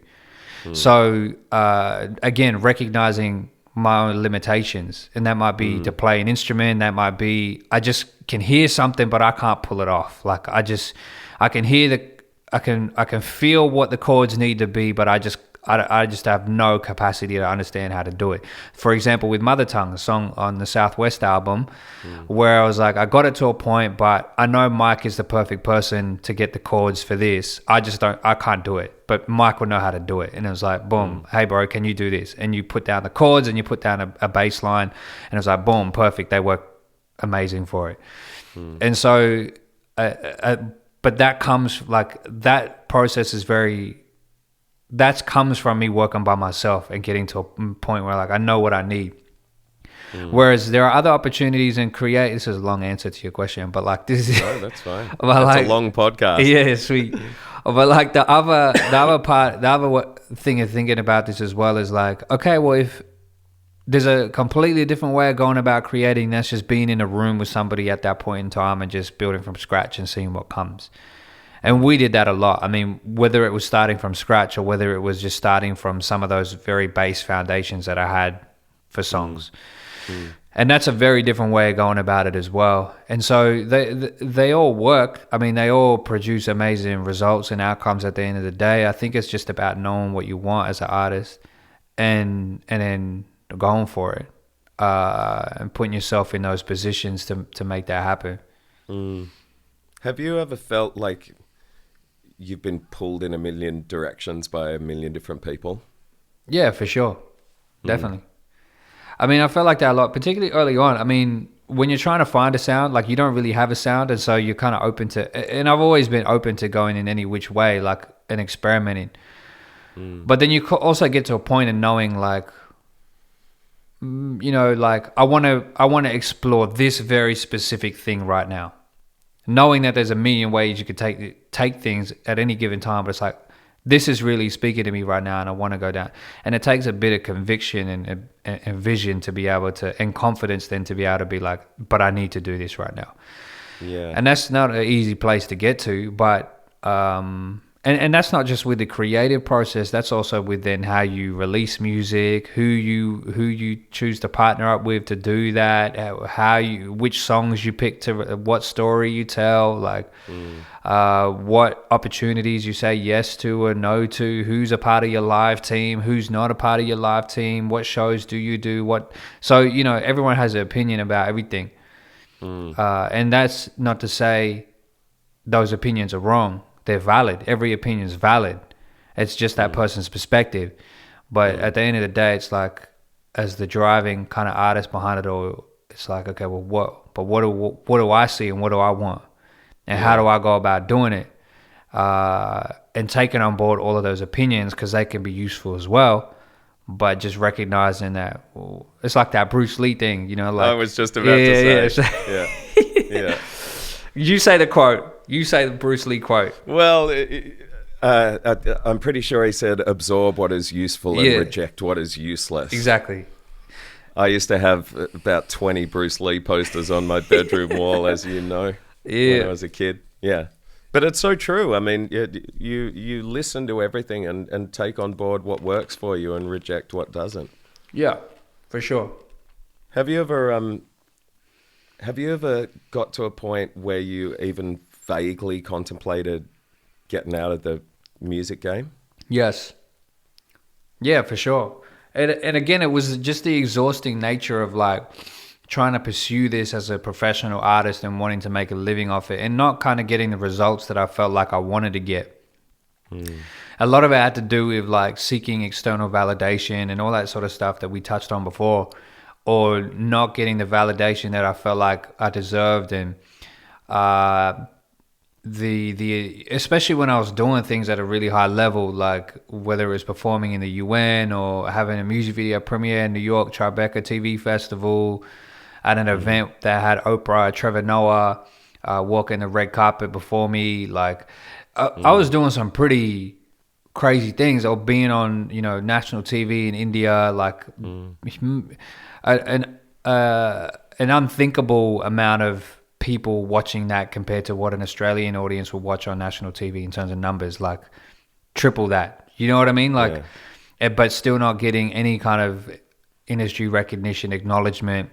B: So again, recognizing my own limitations, and that might be to play an instrument, that might be I just can hear something but I can't pull it off. Like I can hear I can feel what the chords need to be, but I just have no capacity to understand how to do it. For example, with Mother Tongue, a song on the Southwest album, where I was like, I got it to a point, but I know Mike is the perfect person to get the chords for this. I can't do it, but Mike will know how to do it. And it was like, boom, hey bro, can you do this? And you put down the chords and you put down a bass line, and it was like, boom, perfect. They work amazing for it. And so, but that comes like, that process is that comes from me working by myself and getting to a point where like I know what I need. Whereas there are other opportunities in create. This is a long answer to your question, but like this is
A: no, that's fine.
B: But
A: that's
B: like,
A: a long podcast.
B: Yeah, sweet. But like the other thing of thinking about this as well is like, okay, well, if there's a completely different way of going about creating, that's just being in a room with somebody at that point in time and just building from scratch and seeing what comes. And we did that a lot. I mean, whether it was starting from scratch or whether it was just starting from some of those very base foundations that I had for songs. And that's a very different way of going about it as well. And so they all work. I mean, they all produce amazing results and outcomes at the end of the day. I think it's just about knowing what you want as an artist and then going for it and putting yourself in those positions to make that happen.
A: Have you ever felt like you've been pulled in a million directions by a million different people?
B: Yeah, for sure. Definitely. I mean, I felt like that a lot, particularly early on. I mean, when you're trying to find a sound, like you don't really have a sound, and so you're kind of open to, and I've always been open to going in any which way, like, and experimenting. But then you also get to a point in knowing like, you know, like I want to explore this very specific thing right now. Knowing that there's a million ways you could take things at any given time, but it's like, this is really speaking to me right now and I want to go down. And it takes a bit of conviction and vision to be able to, and confidence then to be able to be like, but I need to do this right now.
A: Yeah.
B: And that's not an easy place to get to, but and that's not just with the creative process, that's also with then how you release music, who you choose to partner up with to do that, which songs you pick, to what story you tell, like what opportunities you say yes to or no to, who's a part of your live team, who's not a part of your live team, what shows do you do, so you know, everyone has an opinion about everything. And that's not to say those opinions are wrong. They're valid. Every opinion is valid. It's just that person's perspective. But at the end of the day, it's like, as the driving kind of artist behind it all, it's like, okay, well, what do I see and what do I want? And how do I go about doing it? And taking on board all of those opinions, because they can be useful as well. But just recognizing that, well, it's like that Bruce Lee thing, you know, like,
A: I was just about to say. Yeah.
B: You say the quote. You say the Bruce Lee quote.
A: Well, I'm pretty sure he said, absorb what is useful and reject what is useless.
B: Exactly.
A: I used to have about 20 Bruce Lee posters on my bedroom wall, as you know, when I was a kid. Yeah. But it's so true. I mean, you listen to everything and take on board what works for you and reject what doesn't.
B: Yeah, for sure.
A: Have you ever got to a point where you even vaguely contemplated getting out of the music game?
B: Yes. Yeah, for sure. And again, it was just the exhausting nature of like trying to pursue this as a professional artist and wanting to make a living off it and not kind of getting the results that I felt like I wanted to get. A lot of it had to do with like seeking external validation and all that sort of stuff that we touched on before, or not getting the validation that I felt like I deserved. And especially when I was doing things at a really high level, like whether it was performing in the UN or having a music video premiere in New York, Tribeca TV Festival, at an event that had Oprah, Trevor Noah walking the red carpet before me. Like I was doing some pretty crazy things, or being on, you know, national TV in India, like an unthinkable amount of people watching that compared to what an Australian audience will watch on national TV in terms of numbers, like triple that. You know what I mean? Like, but still not getting any kind of industry recognition, acknowledgement,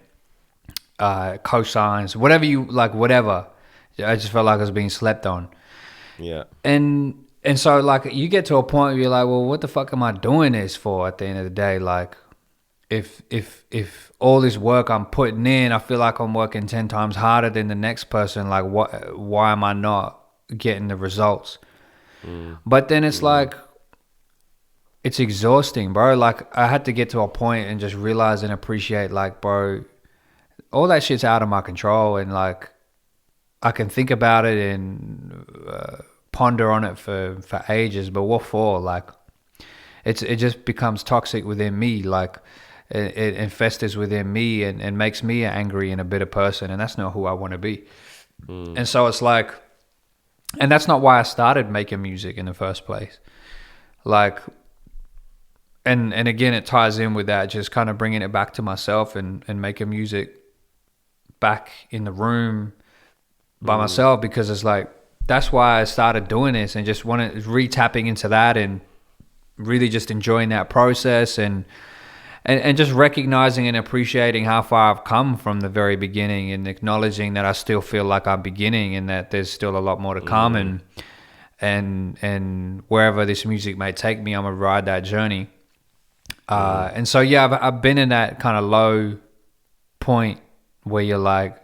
B: cosigns, whatever you like, whatever. I just felt like I was being slept on. Yeah. And And so like you get to a point where you're like, well, what the fuck am I doing this for at the end of the day? Like if all this work I'm putting in, I feel like I'm working 10 times harder than the next person. Like why am I not getting the results? But then it's like, it's exhausting, bro. Like I had to get to a point and just realize and appreciate, like, bro, all that shit's out of my control, and like I can think about it and ponder on it for ages, but what for? Like it just becomes toxic within me. Like it festers within me and makes me an angry and a bitter person, and that's not who I want to be. And so it's like, and that's not why I started making music in the first place. Like, and again, it ties in with that, just kind of bringing it back to myself and making music back in the room by myself, because it's like, that's why I started doing this, and just wanted re-tapping into that and really just enjoying that process and just recognizing and appreciating how far I've come from the very beginning, and acknowledging that I still feel like I'm beginning and that there's still a lot more to come, and wherever this music may take me, I'm gonna ride that journey. And so yeah, I've been in that kind of low point where you're like,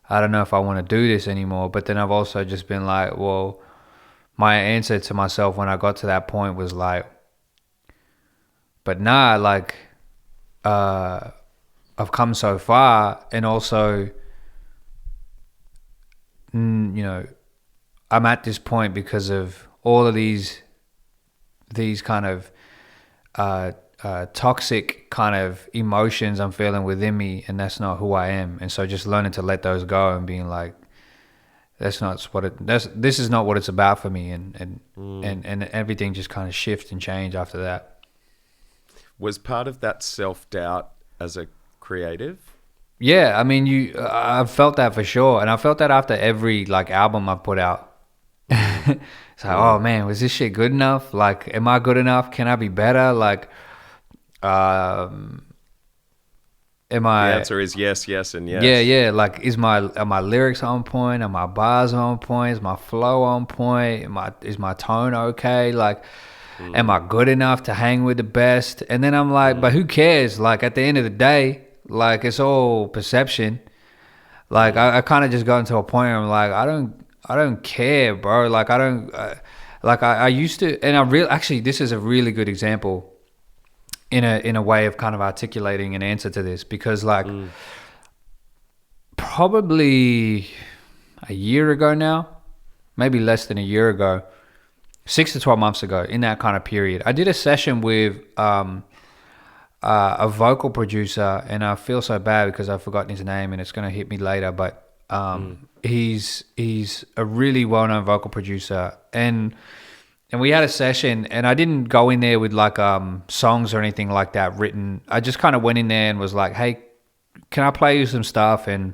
B: I don't know if I want to do this anymore. But then I've also just been like, well, my answer to myself when I got to that point was like, but nah, like I've come so far, and also you know, I'm at this point because of all of these kind of toxic kind of emotions I'm feeling within me, and that's not who I am. And so just learning to let those go and being like, this is not what it's about for me, and everything just kind of shift and change after that.
A: Was part of that self-doubt as a creative?
B: Yeah, I mean, I've felt that for sure, and I felt that after every like album I've put out. It's like, oh man, was this shit good enough? Like, am I good enough? Can I be better? Like, am I?
A: The answer is yes, yes, and yes.
B: Yeah. Like, are my lyrics on point? Are my bars on point? Is my flow on point? Is my tone okay? Like, am I good enough to hang with the best? And then I'm like, but who cares? Like, at the end of the day, like, it's all perception. Like, I kind of just got into a point where I'm like, I don't care, bro. Like, I used to, and actually, this is a really good example in a way of kind of articulating an answer to this, because like probably a year ago now, maybe less than a year ago, 6 to 12 months ago, in that kind of period, I did a session with a vocal producer, and I feel so bad because I've forgotten his name and it's going to hit me later, but he's a really well-known vocal producer, and we had a session, and I didn't go in there with like songs or anything like that written. I just kind of went in there and was like, hey, can I play you some stuff, and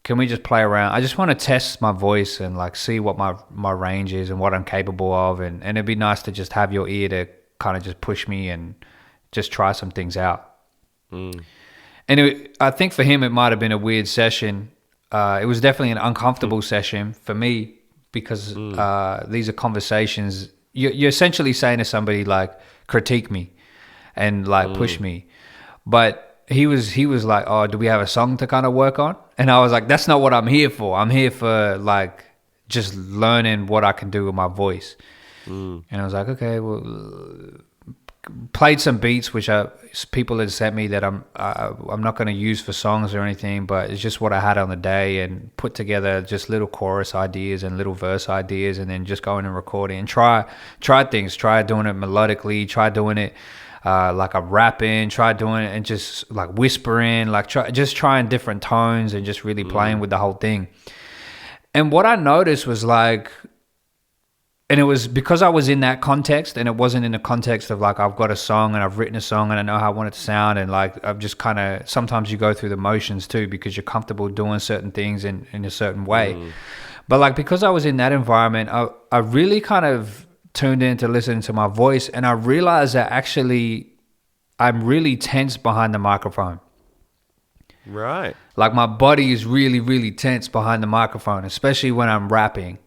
B: can we just play around? I just want to test my voice and like see what my range is and what I'm capable of, and it'd be nice to just have your ear to kind of just push me and just try some things out. And I think for him it might have been a weird session. It was definitely an uncomfortable session for me, because these are conversations. You're essentially saying to somebody like, critique me and like push me. But he was like, oh, do we have a song to kind of work on? And I was like, that's not what I'm here for. I'm here for like just learning what I can do with my voice. And I was like, okay, well, played some beats which people had sent me that I'm not going to use for songs or anything, but it's just what I had on the day, and put together just little chorus ideas and little verse ideas, and then just going and recording and try things, try doing it melodically, try doing it like a rapping, try doing it and just like whispering, like trying different tones and just really playing with the whole thing. And what I noticed was like, and it was because I was in that context, and it wasn't in the context of like, I've got a song and I've written a song and I know how I want it to sound, and like I've just kind of, sometimes you go through the motions too because you're comfortable doing certain things in a certain way. But like, because I was in that environment, I really kind of tuned in to listen to my voice, and I realized that actually I'm really tense behind the microphone.
A: Right.
B: Like my body is really, really tense behind the microphone, especially when I'm rapping.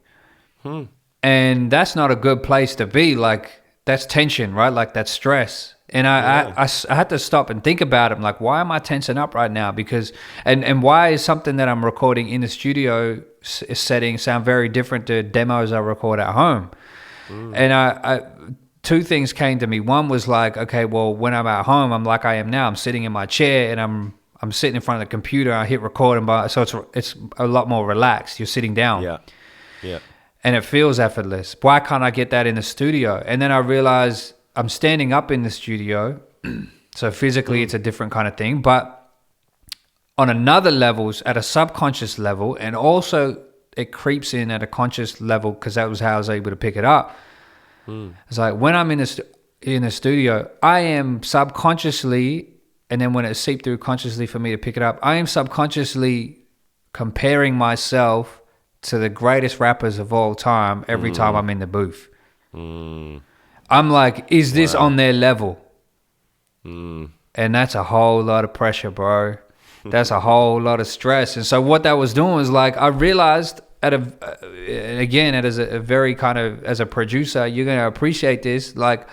B: And that's not a good place to be. Like, that's tension, right? Like, that's stress. And I had to stop and think about it. I'm like, why am I tensing up right now? Because, and why is something that I'm recording in the studio setting sound very different to demos I record at home? And I two things came to me. One was like, okay, well, when I'm at home, I'm like I am now. I'm sitting in my chair and I'm sitting in front of the computer. I hit record, so it's a lot more relaxed. You're sitting down.
A: Yeah.
B: And it feels effortless. Why can't I get that in the studio? And then I realized I'm standing up in the studio. So physically it's a different kind of thing. But on another levels, at a subconscious level, and also it creeps in at a conscious level, because that was how I was able to pick it up. It's like when I'm in the studio, I am subconsciously, and then when it seeped through consciously for me to pick it up, I am subconsciously comparing myself to the greatest rappers of all time every time I'm in the booth. I'm like, is this on their level? And that's a whole lot of pressure, bro. That's a whole lot of stress. And so what that was doing was like, I realized as a very kind of, as a producer, you're going to appreciate this. Like,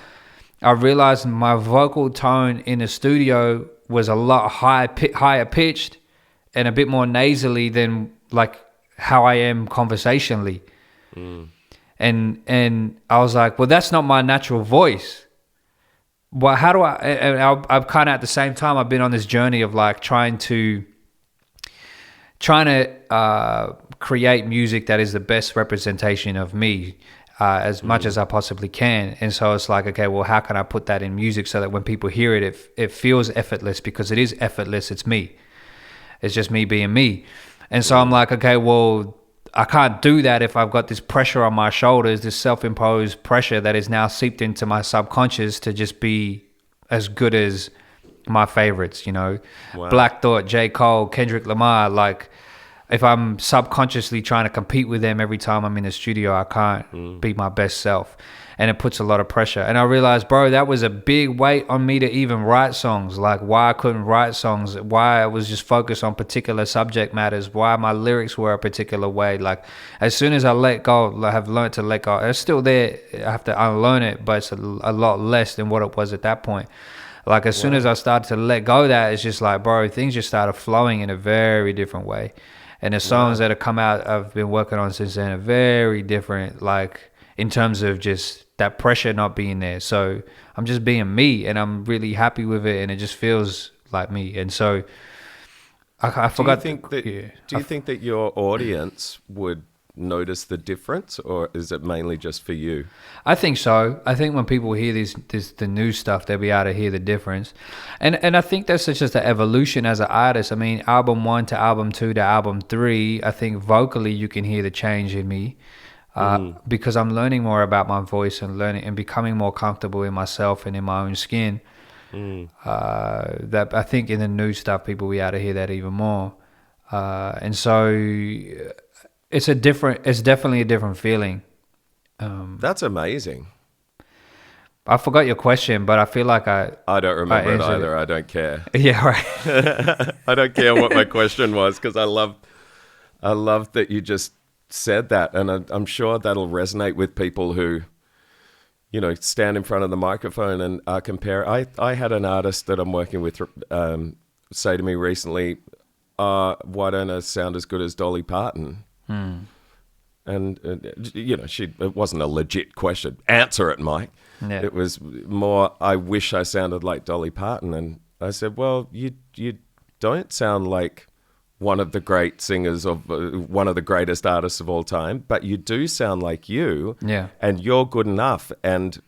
B: I realized my vocal tone in the studio was a lot higher pitched and a bit more nasally than like how I am conversationally. And I was like, well, that's not my natural voice. Well, how do I'm kind of at the same time, I've been on this journey of like trying to create music that is the best representation of me as much as I possibly can. And so it's like, okay, well, how can I put that in music so that when people hear it, it feels effortless, because it is effortless. It's me. It's just me being me. And so I'm like, okay, well, I can't do that if I've got this pressure on my shoulders, this self-imposed pressure that is now seeped into my subconscious to just be as good as my favorites, you know. Wow. Black Thought, J. Cole, Kendrick Lamar. Like, if I'm subconsciously trying to compete with them every time I'm in the studio, I can't be my best self. And it puts a lot of pressure. And I realized, bro, that was a big weight on me to even write songs. Like, why I couldn't write songs, why I was just focused on particular subject matters, why my lyrics were a particular way. Like, as soon as I let go, I have learned to let go. It's still there. I have to unlearn it, but it's a lot less than what it was at that point. Like, as soon as I started to let go of that, it's just like, bro, things just started flowing in a very different way. And the songs that have come out, I've been working on since then, are very different, like, in terms of just that pressure not being there. So I'm just being me, and I'm really happy with it, and it just feels like me. And so I forgot.
A: Do you think that your audience would notice the difference, or is it mainly just for you?
B: I think so. I think when people hear the new stuff, they'll be able to hear the difference. And I think that's just an evolution as an artist. I mean, album 1 to album 2 to album 3, I think vocally you can hear the change in me. Because I'm learning more about my voice and learning and becoming more comfortable in myself and in my own skin. That I think in the new stuff, people will be able to hear that even more. And so it's definitely a different feeling.
A: That's amazing.
B: I forgot your question, but I feel like I
A: don't remember it either. I don't care.
B: Yeah, right.
A: I don't care what my question was, because I love that you just said that, and I'm sure that'll resonate with people who, you know, stand in front of the microphone and compare. I had an artist that I'm working with say to me recently, why don't I sound as good as Dolly Parton? And you know, it wasn't a legit question. Answer it, Mike. Yeah. It was more, I wish I sounded like Dolly Parton. And I said, well, you don't sound like one of the great singers of one of the greatest artists of all time, but you do sound like you.
B: Yeah.
A: And you're good enough, and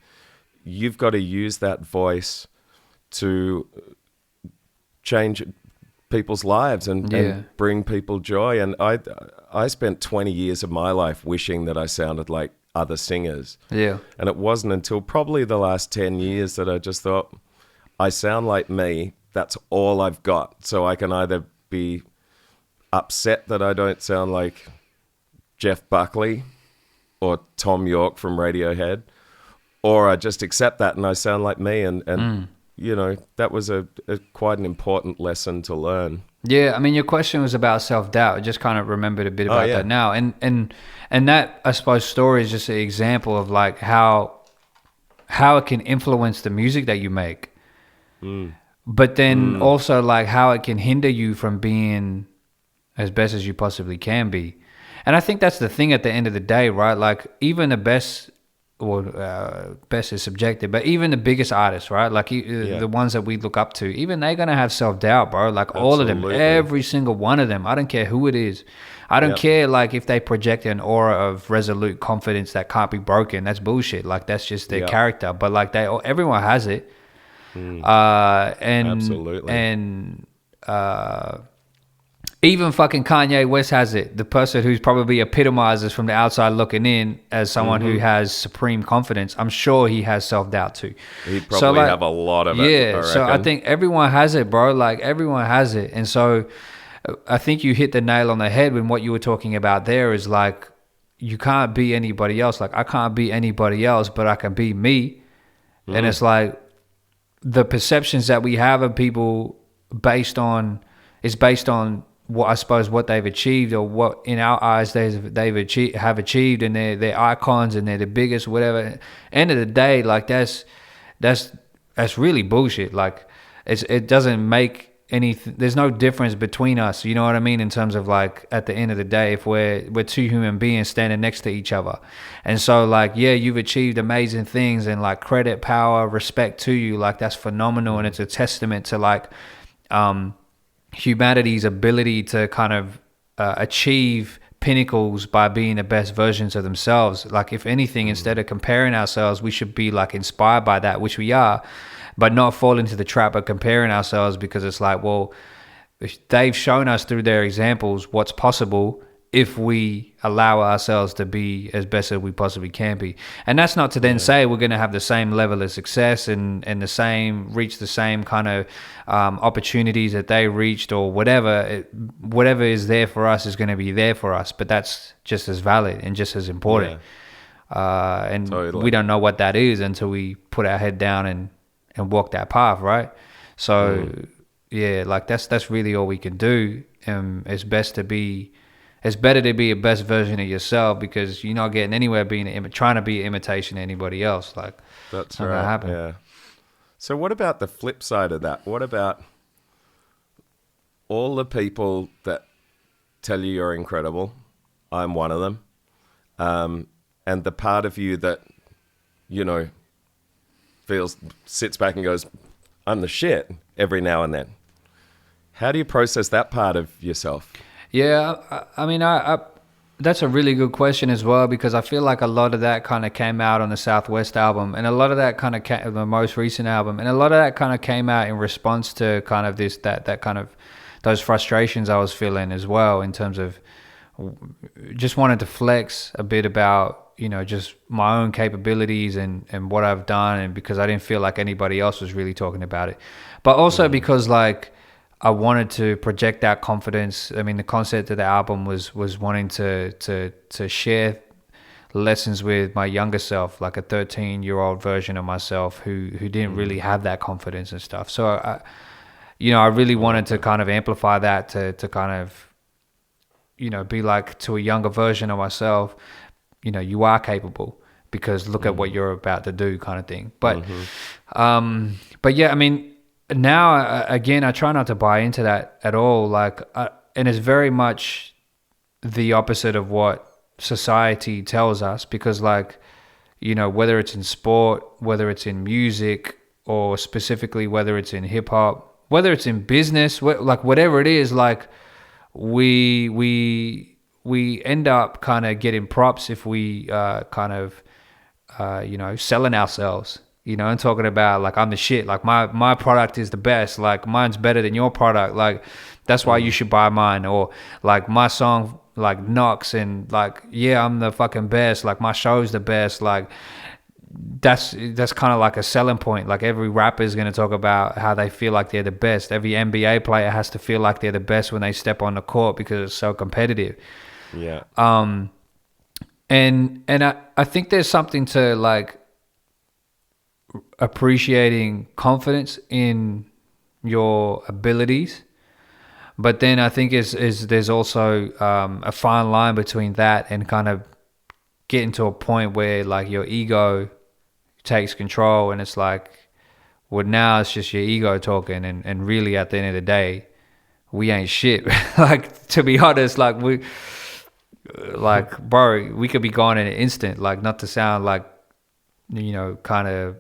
A: you've got to use that voice to change people's lives and bring people joy. And I spent 20 years of my life wishing that I sounded like other singers.
B: Yeah.
A: And it wasn't until probably the last 10 years that I just thought, I sound like me. That's all I've got. So I can either be upset that I don't sound like Jeff Buckley or Tom York from Radiohead, or I just accept that and I sound like me, and you know, that was a quite an important lesson to learn.
B: Yeah, I mean, your question was about self-doubt. I just kind of remembered a bit about that now. And that, I suppose, story is just an example of like how it can influence the music that you make. But then also like how it can hinder you from being as best as you possibly can be. And I think that's the thing at the end of the day, right? Like even the best, or best is subjective, but even the biggest artists, right? Like the ones that we look up to, even they're going to have self-doubt, bro. Like all of them, every single one of them. I don't care who it is. I don't care like if they project an aura of resolute confidence that can't be broken. That's bullshit. Like that's just their character. But like everyone has it.
A: Absolutely.
B: And even fucking Kanye West has it. The person who's probably epitomizes from the outside looking in as someone who has supreme confidence. I'm sure he has self-doubt too.
A: He'd probably have a lot of it.
B: Yeah, so I think everyone has it, bro. Like everyone has it. And so I think you hit the nail on the head when what you were talking about there is like, you can't be anybody else. Like I can't be anybody else, but I can be me. And it's like the perceptions that we have of people based on what I suppose what they've achieved, or what in our eyes they've achieved, and they're icons and they're the biggest, whatever. End of the day, like that's really bullshit. Like it doesn't make anything. There's no difference between us. You know what I mean? In terms of like at the end of the day, if we're two human beings standing next to each other, and so like you've achieved amazing things, and like credit, power, respect to you. Like that's phenomenal, and it's a testament to like humanity's ability to kind of achieve pinnacles by being the best versions of themselves. Like if anything, instead of comparing ourselves, we should be like inspired by that, which we are, but not fall into the trap of comparing ourselves, because it's like, well, they've shown us through their examples what's possible if we allow ourselves to be as best as we possibly can be. And that's not to then say we're going to have the same level of success and reach the same kind of opportunities that they reached, or whatever. Whatever is there for us is going to be there for us, but that's just as valid and just as important. And we don't know what that is until we put our head down and walk that path, right? So like that's really all we can do. It's better to be a best version of yourself, because you're not getting anywhere trying to be an imitation of anybody else. Like
A: that's
B: not gonna happen.
A: Yeah. So what about the flip side of that? What about all the people that tell you you're incredible? I'm one of them. And the part of you that, you know, sits back and goes, I'm the shit, every now and then. How do you process that part of yourself?
B: Yeah, I mean, that's a really good question as well, because I feel like a lot of that kind of came out on the Southwest album, and a lot of that kind of the most recent album, and a lot of that kind of came out in response to kind of that kind of those frustrations I was feeling as well, in terms of just wanted to flex a bit about, you know, just my own capabilities and what I've done, and because I didn't feel like anybody else was really talking about it, but also because like I wanted to project that confidence. I mean, the concept of the album was wanting to share lessons with my younger self, like a 13-year-old version of myself who didn't really have that confidence and stuff. So I really wanted to kind of amplify that to kind of, you know, be like to a younger version of myself, you know, you are capable, because look at what you're about to do, kind of thing. But but yeah, I mean, now again, I try not to buy into that at all. Like, and it's very much the opposite of what society tells us, because like, you know, whether it's in sport, whether it's in music, or specifically whether it's in hip hop, whether it's in business, like whatever it is, like we end up kind of getting props if we kind of you know, selling ourselves, you know, and talking about like, I'm the shit, like my product is the best, like mine's better than your product, like that's why you should buy mine, or like my song like knocks, and like, yeah, I'm the fucking best, like my show's the best. Like that's kind of like a selling point. Like every rapper is going to talk about how they feel like they're the best. Every NBA player has to feel like they're the best when they step on the court, because it's so competitive.
A: Yeah.
B: And I think there's something to like appreciating confidence in your abilities. But then I think there's also a fine line between that and kind of getting to a point where like your ego takes control, and it's like, well, now it's just your ego talking, and really at the end of the day, we ain't shit. Like, to be honest, bro, we could be gone in an instant. Like, not to sound like, kind of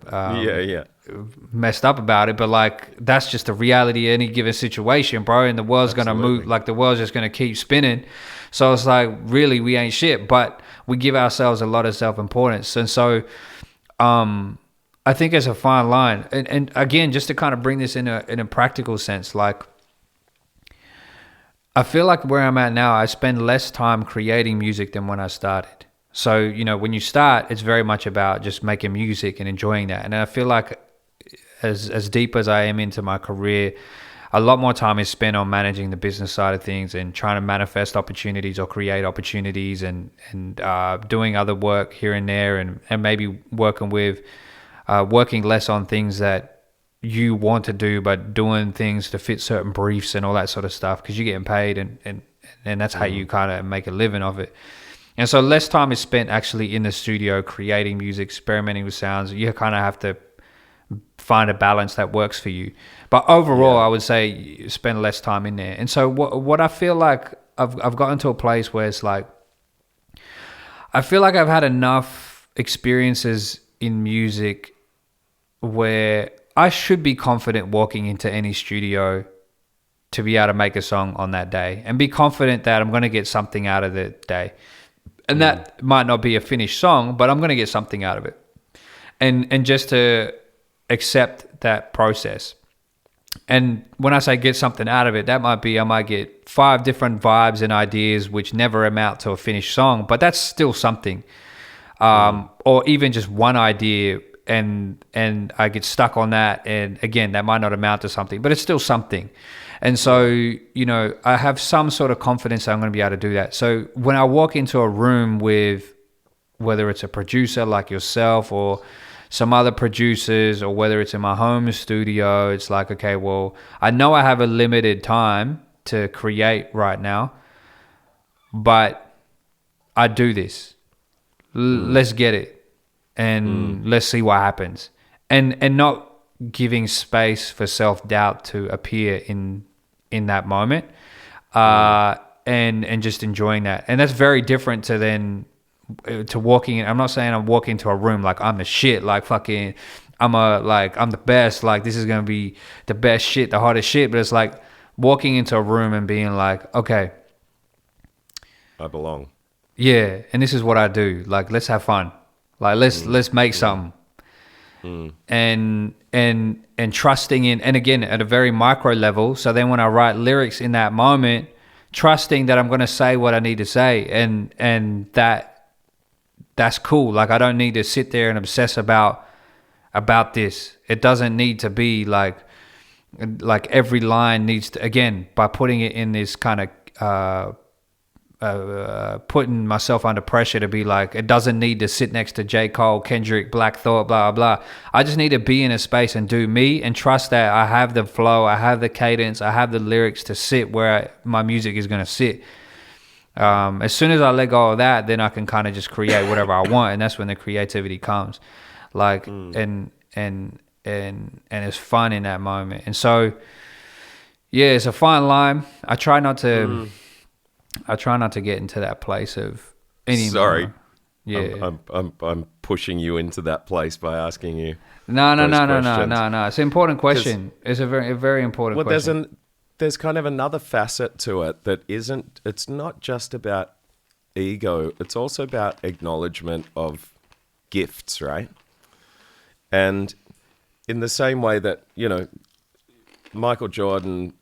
B: messed up about it, but like, that's just the reality of any given situation, bro. And the world's gonna move, like the world's just gonna keep spinning. So it's like, really, we ain't shit, but we give ourselves a lot of self-importance. And so I think it's a fine line. And again, just to kind of bring this in a practical sense, like, I feel like where I'm at now, I spend less time creating music than when I started. So, when you start, it's very much about just making music and enjoying that. And I feel like as deep as I am into my career, a lot more time is spent on managing the business side of things and trying to manifest opportunities or create opportunities, and doing other work here and there, and maybe working less on things that you want to do, but doing things to fit certain briefs and all that sort of stuff, because you're getting paid, and that's how you kind of make a living of it. And so less time is spent actually in the studio creating music, experimenting with sounds. You kind of have to find a balance that works for you. But overall, I would say you spend less time in there. And so what I feel like I've gotten to a place where it's like, I feel like I've had enough experiences in music where I should be confident walking into any studio to be able to make a song on that day, and be confident that I'm going to get something out of the day. And that might not be a finished song, but I'm going to get something out of it. And just to accept that process. And when I say get something out of it, that might be I might get 5 different vibes and ideas which never amount to a finished song, but that's still something. Or even just one idea, and I get stuck on that, and again, that might not amount to something, but it's still something. And so, I have some sort of confidence that I'm going to be able to do that. So when I walk into a room with, whether it's a producer like yourself or some other producers, or whether it's in my home studio, it's like, okay, well, I know I have a limited time to create right now, but I do this. Let's get it, and let's see what happens. And not giving space for self-doubt to appear in that moment, and just enjoying that. And that's very different to walking in. I'm not saying I'm walking into a room like I'm the shit, like fucking I'm the best, like this is gonna be the best shit, the hottest shit. But it's like walking into a room and being like, okay,
A: I belong.
B: Yeah, and this is what I do. Like, let's have fun. Like, let's make something. And trusting in, and again, at a very micro level. So then when I write lyrics in that moment, trusting that I'm going to say what I need to say, and that's cool. Like, I don't need to sit there and obsess about this. It doesn't need to be like every line needs to, again, by putting it in this kind of putting myself under pressure to be like, it doesn't need to sit next to J. Cole, Kendrick, Black Thought, blah, blah, blah. I just need to be in a space and do me, and trust that I have the flow, I have the cadence, I have the lyrics to sit where my music is going to sit. As soon as I let go of that, then I can kind of just create whatever I want, and that's when the creativity comes. Like, and it's fun in that moment. And so, yeah, it's a fine line. I try not to get into that place of anymore. Sorry.
A: Yeah. I'm pushing you into that place by asking you.
B: No. It's an important question. It's a very important question.
A: There's kind of another facet to it that it's not just about ego. It's also about acknowledgement of gifts, right? And in the same way that, Michael Jordan,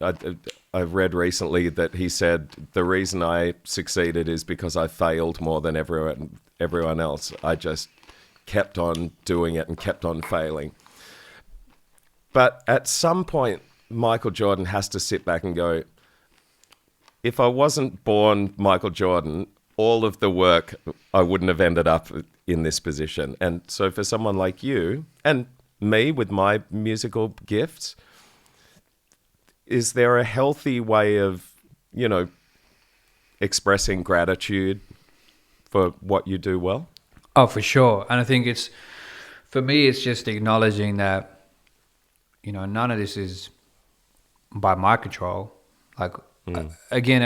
A: I've read recently that he said, the reason I succeeded is because I failed more than everyone else. I just kept on doing it and kept on failing. But at some point, Michael Jordan has to sit back and go, if I wasn't born Michael Jordan, all of the work, I wouldn't have ended up in this position. And so for someone like you, and me with my musical gifts, is there a healthy way of, expressing gratitude for what you do well?
B: Oh, for sure. And I think for me, it's just acknowledging that, none of this is by my control. Like, again,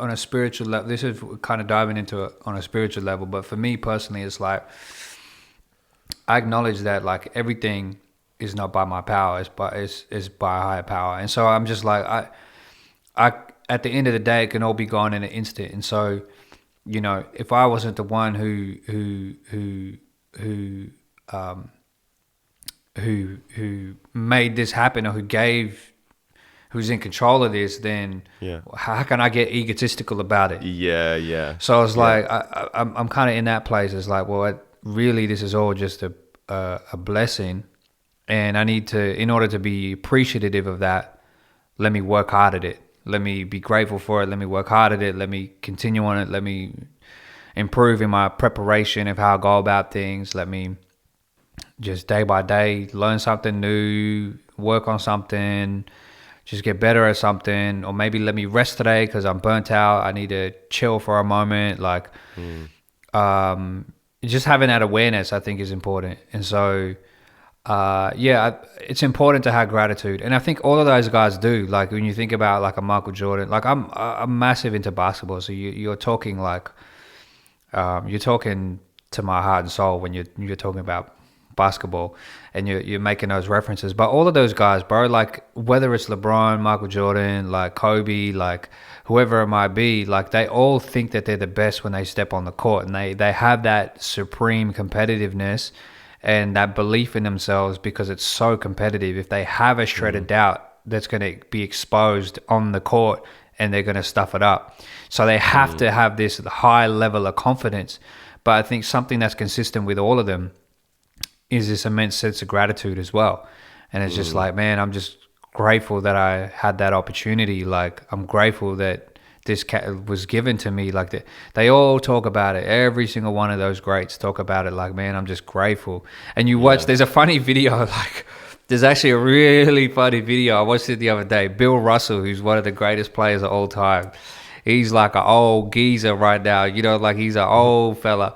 B: on a spiritual level, this is kind of diving into it on a spiritual level. But for me personally, it's like, I acknowledge that like everything is not by my power, it's by a higher power. And so I'm just like, I at the end of the day, it can all be gone in an instant. And so, if I wasn't the one who made this happen, or who's in control of this, then how can I get egotistical about it?
A: Yeah.
B: So I was like, I'm kind of in that place. It's like, well, really, this is all just a blessing, and I need to, in order to be appreciative of that, let me work hard at it. Let me be grateful for it. Let me work hard at it. Let me continue on it. Let me improve in my preparation of how I go about things. Let me just day by day learn something new, work on something, just get better at something. Or maybe let me rest today because I'm burnt out. I need to chill for a moment. Like, just having that awareness, I think, is important. And so, it's important to have gratitude. And I think all of those guys do. Like, when you think about like a Michael Jordan, like I'm massive into basketball. So you're talking like, you're talking to my heart and soul when you're talking about basketball, and you're making those references. But all of those guys, bro, like whether it's LeBron, Michael Jordan, like Kobe, like whoever it might be, like they all think that they're the best when they step on the court, and they have that supreme competitiveness and that belief in themselves because it's so competitive. If they have a shred of doubt, that's going to be exposed on the court, and they're going to stuff it up. So they have to have this high level of confidence. But I think something that's consistent with all of them is this immense sense of gratitude as well. And it's just like, man, I'm just grateful that I had that opportunity. Like, I'm grateful that this was given to me. Like, they all talk about it. Every single one of those greats talk about it. Like, man, I'm just grateful. And you watch, there's a funny video, like, there's actually a really funny video. I watched it the other day. Bill Russell, who's one of the greatest players of all time. He's like an old geezer right now, like he's an old fella.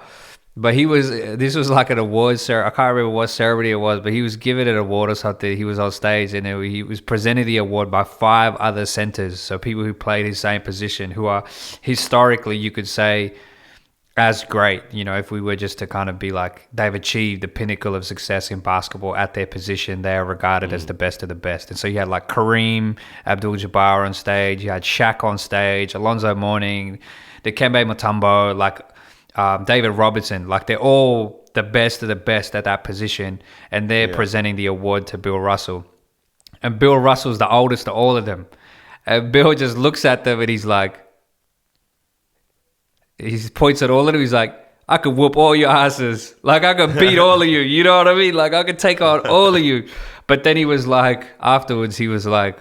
B: But this was like an awards ceremony. I can't remember what ceremony it was, but he was given an award or something. He was on stage, and he was presented the award by 5 other centers. So people who played his same position, who are historically, you could say, as great. If we were just to kind of be like, they've achieved the pinnacle of success in basketball at their position. They are regarded as the best of the best. And so you had like Kareem Abdul-Jabbar on stage. You had Shaq on stage, Alonzo Mourning, Dikembe Mutombo, like David Robertson. Like, they're all the best of the best at that position, and they're presenting the award to Bill Russell. And Bill Russell's the oldest of all of them. And Bill just looks at them, and he points at all of them. He's like, I could whoop all your asses. Like, I could beat all of you. You know what I mean? Like, I could take on all of you. But then he was like, afterwards, he was like,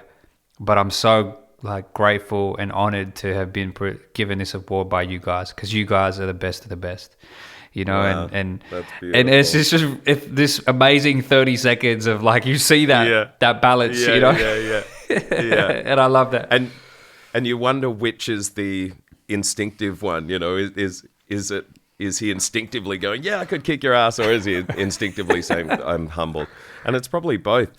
B: but I'm so like grateful and honored to have been given this award by you guys, because you guys are the best of the best,
A: Wow,
B: and
A: that's
B: it's just this amazing 30 seconds of like, you see that balance,
A: yeah.
B: And I love that.
A: And you wonder which is the instinctive one, is he instinctively going, I could kick your ass, or is he instinctively saying, I'm humbled? And it's probably both.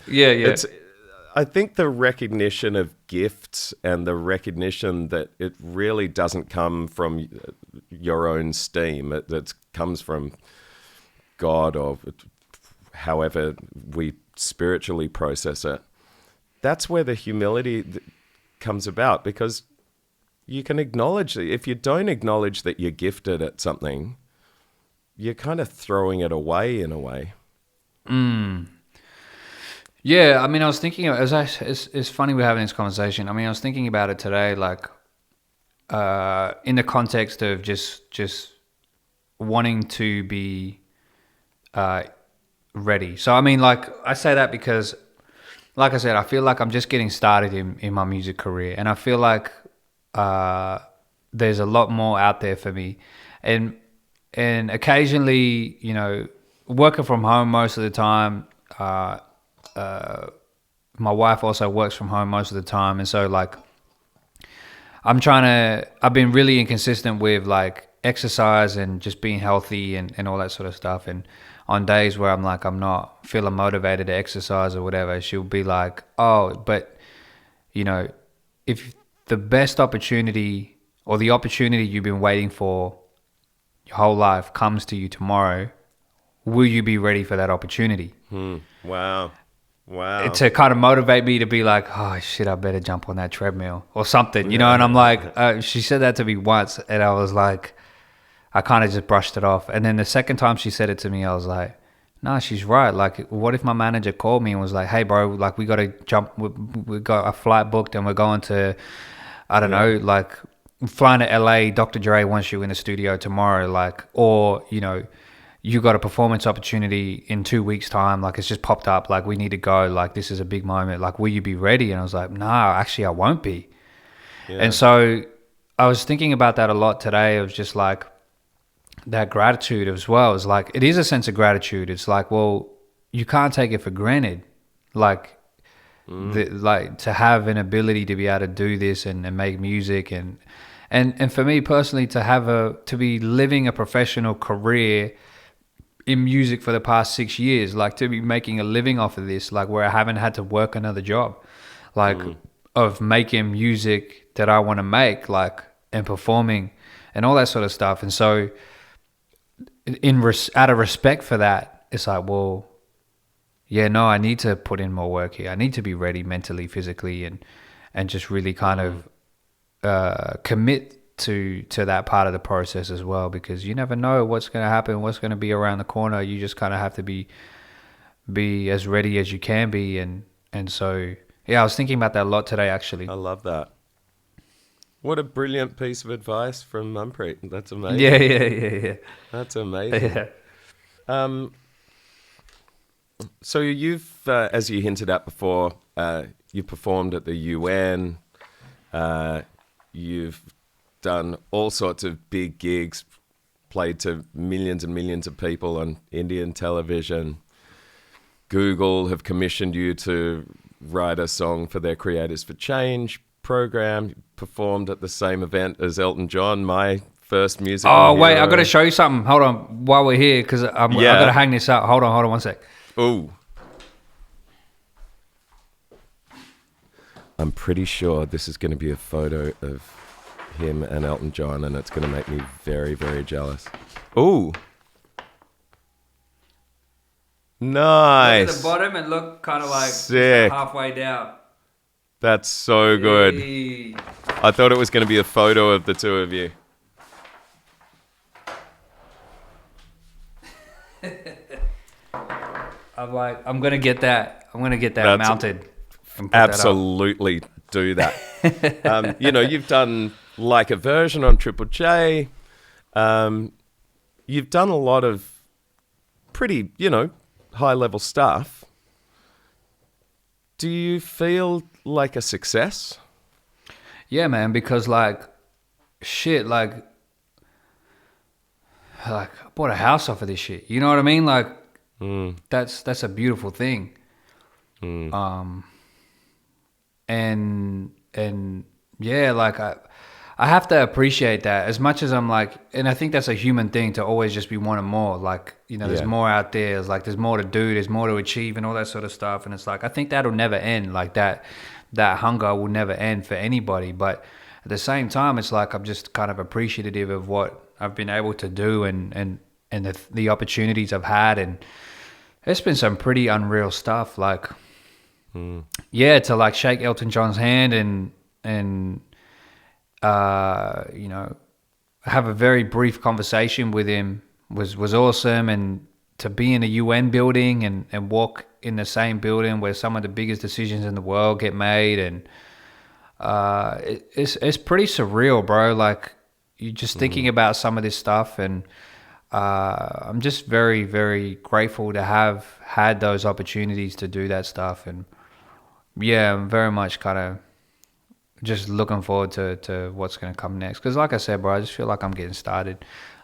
A: I think the recognition of gifts, and the recognition that it really doesn't come from your own steam. It comes from God, or however we spiritually process it. That's where the humility comes about, because you can acknowledge it. If you don't acknowledge that you're gifted at something, you're kind of throwing it away in a way.
B: Yeah, I mean, I was thinking, it's funny we're having this conversation. I mean, I was thinking about it today, like, in the context of just wanting to be ready. So, I mean, like, I say that because, like I said, I feel like I'm just getting started in my music career, and I feel like there's a lot more out there for me. And occasionally, working from home most of the time, my wife also works from home most of the time, and so like I've been really inconsistent with like exercise and just being healthy and all that sort of stuff. And on days where I'm not feeling motivated to exercise or whatever, she'll be like, oh, but you know, if the best opportunity or the opportunity you've been waiting for your whole life comes to you tomorrow, will you be ready for that opportunity?
A: Wow.
B: To kind of motivate me to be like, oh shit, I better jump on that treadmill or something, you know? And I'm like, she said that to me once, and I was like, I kind of just brushed it off. And then the second time she said it to me, I was like, no, she's right. Like, what if my manager called me and was like, hey bro, like we got to jump, we got a flight booked and we're going to, I don't know, like flying to LA, Dr. Dre wants you in the studio tomorrow, like, or, you know, you got a performance opportunity in 2 weeks time, like it's just popped up, like we need to go, like this is a big moment, like will you be ready? And I was like, no, actually I won't be. And so I was thinking about that a lot today. It was just like that gratitude as well. It's like, it is a sense of gratitude. It's like, well, you can't take it for granted, like like to have an ability to be able to do this and make music and for me personally to be living a professional career in music for the past 6 years, like to be making a living off of this, like where I haven't had to work another job, like of making music that I want to make, like, and performing and all that sort of stuff. And so out of respect for that, it's like, well, yeah, no, I need to put in more work here. I need to be ready mentally, physically, and just really kind of commit to that part of the process as well, because you never know what's going to happen, what's going to be around the corner. You just kind of have to be as ready as you can be. And so, yeah, I was thinking about that a lot today, actually.
A: I love that. What a brilliant piece of advice from Mumpreet. That's amazing.
B: Yeah.
A: That's amazing. Yeah. So you've, as you hinted at before, you performed at the UN. You've done all sorts of big gigs, played to millions and millions of people on Indian television. Google have commissioned you to write a song for their Creators for Change program. You performed at the same event as Elton John, my first musical
B: Oh, wait,
A: hero.
B: I got to show you something. Hold on, while we're here, because I got to hang this up. Hold on 1 sec.
A: Ooh. I'm pretty sure this is going to be a photo of him and Elton John, and it's going to make me very, very jealous. Ooh. Nice.
B: Look at the bottom and look kind of like
A: sick.
B: Halfway down.
A: That's so good.
B: Hey.
A: I thought it was going to be a photo of the two of you.
B: I'm going to get that. I'm going to get that mounted.
A: Absolutely do that. You've done like a version on Triple J. You've done a lot of pretty, high level stuff. Do you feel like a success?
B: Yeah, man, because like I bought a house off of this shit. You know what I mean? Like that's a beautiful thing. And yeah, like I have to appreciate that as much as I'm like, and I think that's a human thing to always just be wanting more. Like, there's more out there. It's like, there's more to do, there's more to achieve and all that sort of stuff. And it's like, I think that'll never end. Like that hunger will never end for anybody. But at the same time, it's like, I'm just kind of appreciative of what I've been able to do and the opportunities I've had. And it's been some pretty unreal stuff. Like, to like shake Elton John's hand and have a very brief conversation with him was awesome. And to be in a UN building and walk in the same building where some of the biggest decisions in the world get made, and it's pretty surreal, bro. Like, you're just thinking about some of this stuff, and I'm just very, very grateful to have had those opportunities to do that stuff. And yeah, I'm very much kind of just looking forward to what's going to come next. Because like I said, bro, I just feel like I'm getting started.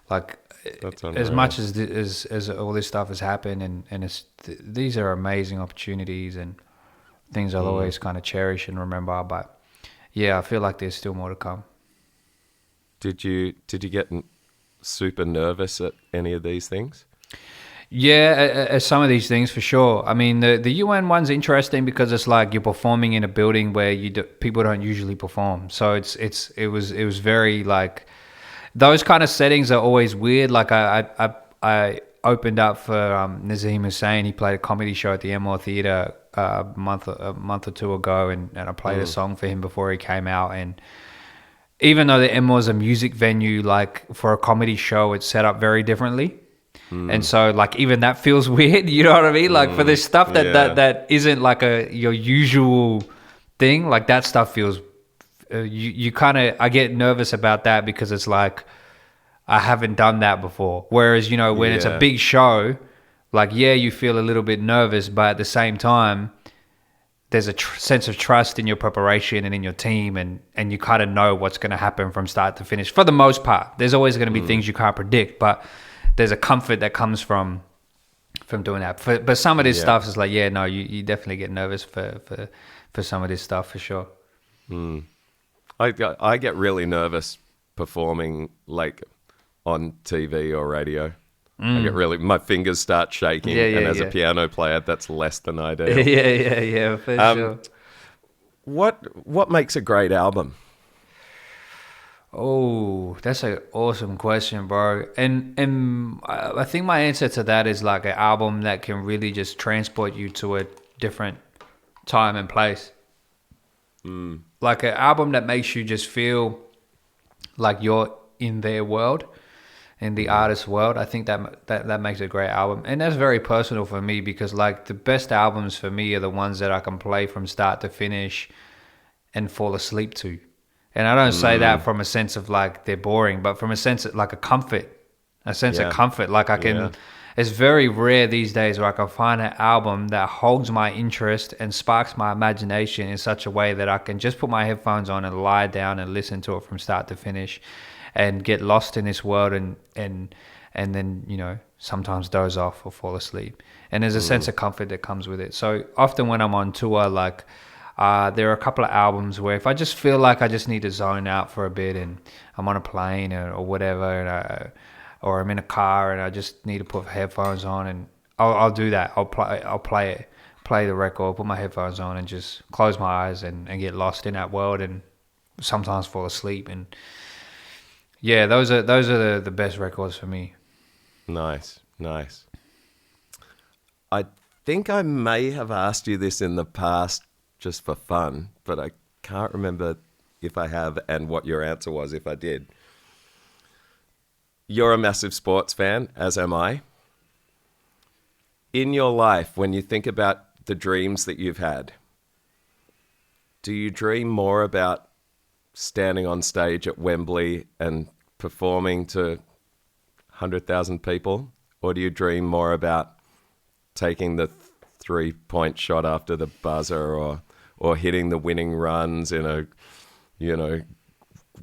B: Like,
A: That's
B: as
A: unreal.
B: much as all this stuff has happened, and these are amazing opportunities and things I'll always kind of cherish and remember. But yeah, I feel like there's still more to come.
A: Did you get super nervous at any of these things?
B: Yeah, at some of these things for sure. I mean, the UN one's interesting because it's like you're performing in a building where people don't usually perform. So it was very like, those kind of settings are always weird. Like I opened up for Nazim Hussain. He played a comedy show at the Enmore Theatre a month or two ago, and I played a song for him before he came out. And even though the Enmore's a music venue, like for a comedy show, it's set up very differently. And so like even that feels weird, you know what I mean? Like for this stuff that isn't like your usual thing, like that stuff feels you kind of, I get nervous about that because it's like I haven't done that before. Whereas, when it's a big show, like you feel a little bit nervous, but at the same time there's a sense of trust in your preparation and in your team, and you kind of know what's going to happen from start to finish for the most part. There's always going to be things you can't predict, but there's a comfort that comes from doing that. But some of this stuff is like, you definitely get nervous for some of this stuff for sure.
A: I get really nervous performing like on TV or radio. I get my fingers start shaking, and as a piano player, that's less than ideal.
B: yeah, for sure.
A: What makes a great album?
B: Oh, that's an awesome question, bro. And I think my answer to that is like an album that can really just transport you to a different time and place. Like an album that makes you just feel like you're in their world, in the artist's world. I think that makes a great album. And that's very personal for me because like the best albums for me are the ones that I can play from start to finish and fall asleep to. And I don't say that from a sense of like they're boring, but from a sense of like a sense of comfort. Like I can, it's very rare these days where I can find an album that holds my interest and sparks my imagination in such a way that I can just put my headphones on and lie down and listen to it from start to finish and get lost in this world and then, sometimes doze off or fall asleep. And there's a sense of comfort that comes with it. So often when I'm on tour, like, there are a couple of albums where if I just feel like I just need to zone out for a bit and I'm on a plane or whatever, or I'm in a car and I just need to put headphones on, and I'll do that. I'll play the record, put my headphones on, and just close my eyes and get lost in that world, and sometimes fall asleep. And those are the best records for me.
A: Nice. I think I may have asked you this in the past, just for fun, but I can't remember if I have and what your answer was if I did. You're a massive sports fan, as am I. In your life, when you think about the dreams that you've had, do you dream more about standing on stage at Wembley and performing to 100,000 people? Or do you dream more about taking the 3-point shot after the buzzer or hitting the winning runs in a,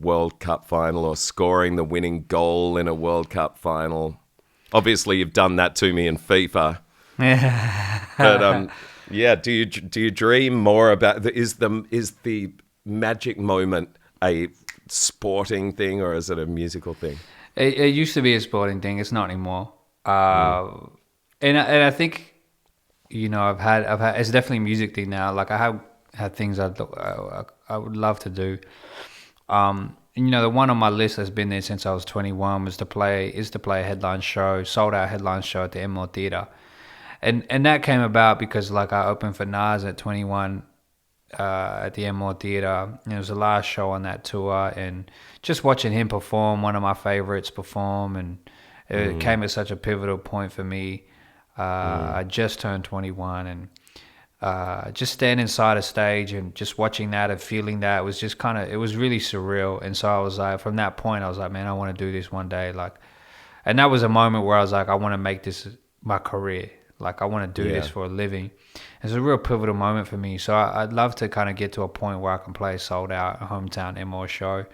A: World Cup final, or scoring the winning goal in a World Cup final? Obviously, you've done that to me in FIFA. But do you dream more about is the magic moment a sporting thing or is it a musical thing?
B: It used to be a sporting thing. It's not anymore. And I think I've had it's definitely a music thing now. Like I have had things I would love to do. The one on my list that's been there since I was 21 is to play a headline show, sold out headline show at the Enmore Theatre. And that came about because like I opened for Nas at 21 at the Enmore Theatre. It was the last show on that tour, and just watching him perform, one of my favorites perform, and it came at such a pivotal point for me. I just turned 21, and just standing inside a stage and just watching that and feeling that was just it was really surreal. And so I was like, from that point, I was like, man, I want to do this one day. Like, and that was a moment where I was like, I want to make this my career. Like, I want to do this for a living. It's a real pivotal moment for me. So I'd love to kind of get to a point where I can play a sold out hometown Enmore show.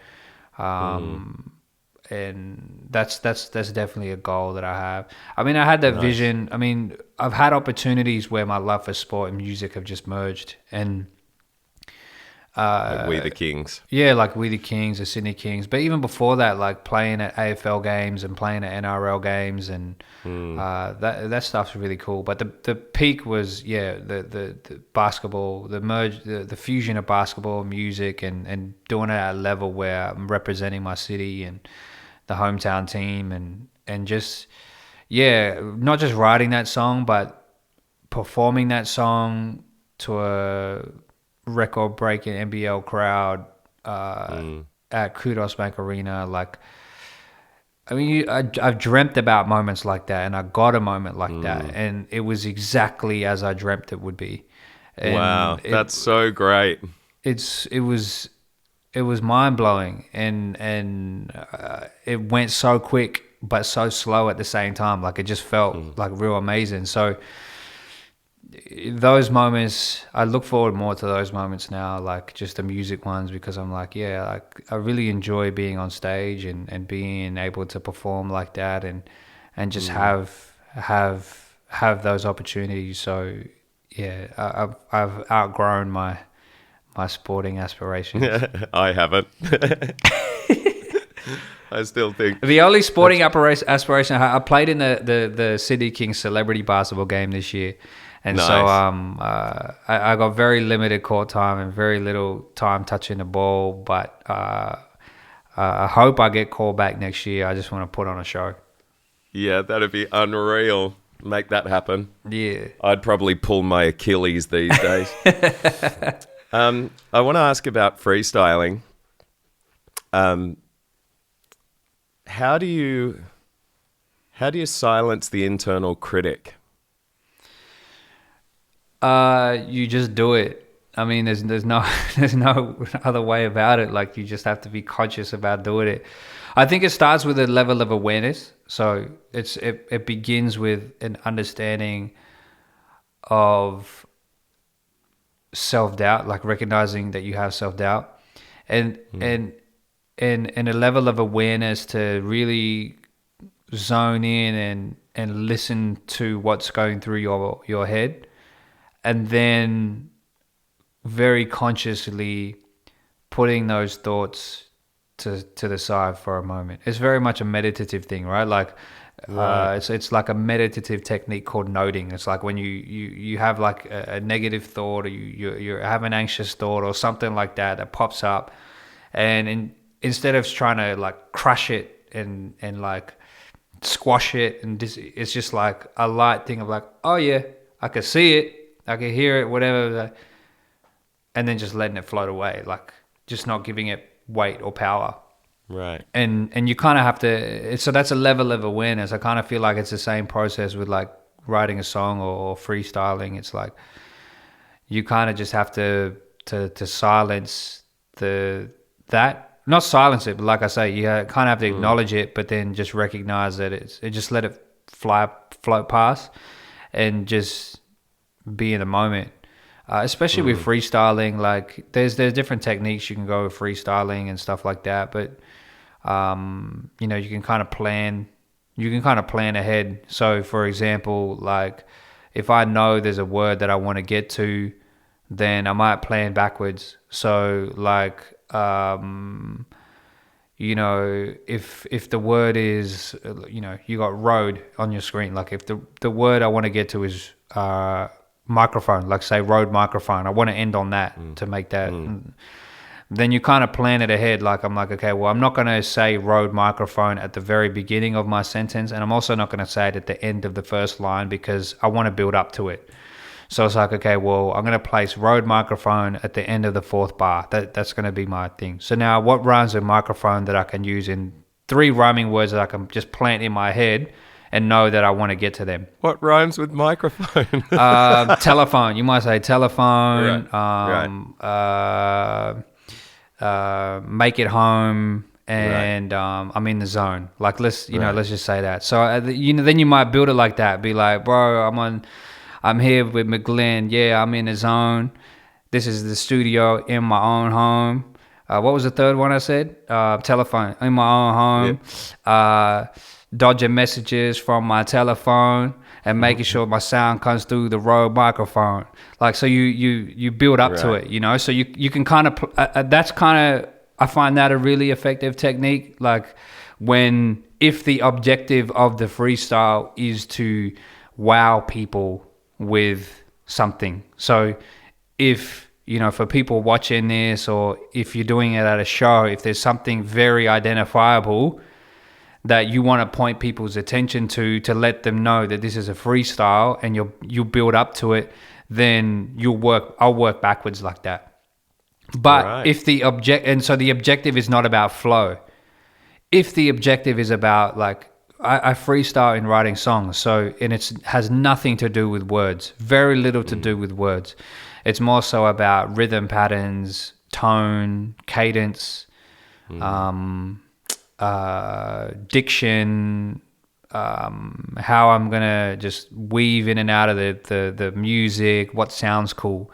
B: and that's definitely a goal that I have. I mean, I had that vision. I mean, I've had opportunities where my love for sport and music have just merged, and
A: like We the Kings.
B: yeah, like We the Kings, the Sydney Kings. But even before that, like playing at AFL games and playing at NRL games, and that stuff's really cool. But the peak was the basketball, the merge, the fusion of basketball and music, and doing it at a level where I'm representing my city and the hometown team, and just not just writing that song, but performing that song to a record-breaking NBL crowd at Kudos Bank Arena. Like, I mean, I've dreamt about moments like that, and I got a moment like that, and it was exactly as I dreamt it would be. And
A: wow, that's so great.
B: It was mind-blowing, and it went so quick but so slow at the same time. Like, it just felt like real amazing. So those moments, I look forward more to those moments now, like just the music ones, because I'm like, I really enjoy being on stage and being able to perform like that, and just have those opportunities. So I've outgrown my sporting aspirations.
A: I haven't. I still think
B: the only sporting aspiration I played in the Sydney Kings celebrity basketball game this year. And
A: nice.
B: So I got very limited court time and very little time touching the ball, but I hope I get called back next year. I just want to put on a show.
A: Yeah, that'd be unreal. Make that happen.
B: Yeah.
A: I'd probably pull my Achilles these days. I want to ask about freestyling. How do you silence the internal critic?
B: You just do it. I mean, there's no other way about it. Like, you just have to be conscious about doing it. I think it starts with a level of awareness. So it begins with an understanding of self-doubt, like recognizing that you have self-doubt, and a level of awareness to really zone in and listen to what's going through your head. And then very consciously putting those thoughts to the side for a moment. It's very much a meditative thing, right? Like, it's like a meditative technique called noting. It's like when you have like a negative thought, or you have an anxious thought or something like that pops up, and instead of trying to like crush it and like squash it, and it's just like a light thing of like, oh yeah, I can see it, I can hear it, whatever, and then just letting it float away, like just not giving it weight or power.
A: Right.
B: And you kind of have to, so that's a level of awareness. I kind of feel like it's the same process with like writing a song or freestyling. It's like you kind of just have to silence not silence it, but like I say, you kind of have to acknowledge it, but then just recognize that it just let it float past, and just be in the moment. Especially with freestyling, like there's different techniques you can go with freestyling and stuff like that, but you can kind of plan ahead. So for example, like if I know there's a word that I want to get to, then I might plan backwards. So like if the word is, you got road on your screen, like if the word I want to get to is microphone, like say road microphone, I want to end on that to make that. Then you kind of plan it ahead. Like I'm like, okay, well, I'm not going to say road microphone at the very beginning of my sentence, and I'm also not going to say it at the end of the first line, because I want to build up to it. So it's like, okay, well, I'm going to place road microphone at the end of the fourth bar. That's going to be my thing. So now what rhymes with microphone that I can use in 3 rhyming words that I can just plant in my head and know that I want to get to them?
A: What rhymes with microphone?
B: Telephone. You might say telephone.
A: Right.
B: Make it home. And I'm in the zone. Like let's just say that. So then you might build it like that. Be like, bro, I'm here with McGlenn. Yeah, I'm in the zone. This is the studio in my own home. What was the third one I said? Telephone in my own home. Dodging messages from my telephone and making sure my sound comes through the Rode microphone. Like, so you build up to it, you know. So you can kind of that's kind of, I find that a really effective technique. Like, if the objective of the freestyle is to wow people with something. So if, you know, for people watching this, or if you're doing it at a show, if there's something very identifiable that you want to point people's attention to let them know that this is a freestyle, and you build up to it, then I'll work backwards like that. But if the objective is not about flow. If the objective is about, like, I freestyle in writing songs, and it has nothing to do with words, very little to do with words. It's more so about rhythm patterns, tone, cadence, diction, how I'm gonna just weave in and out of the music, what sounds cool.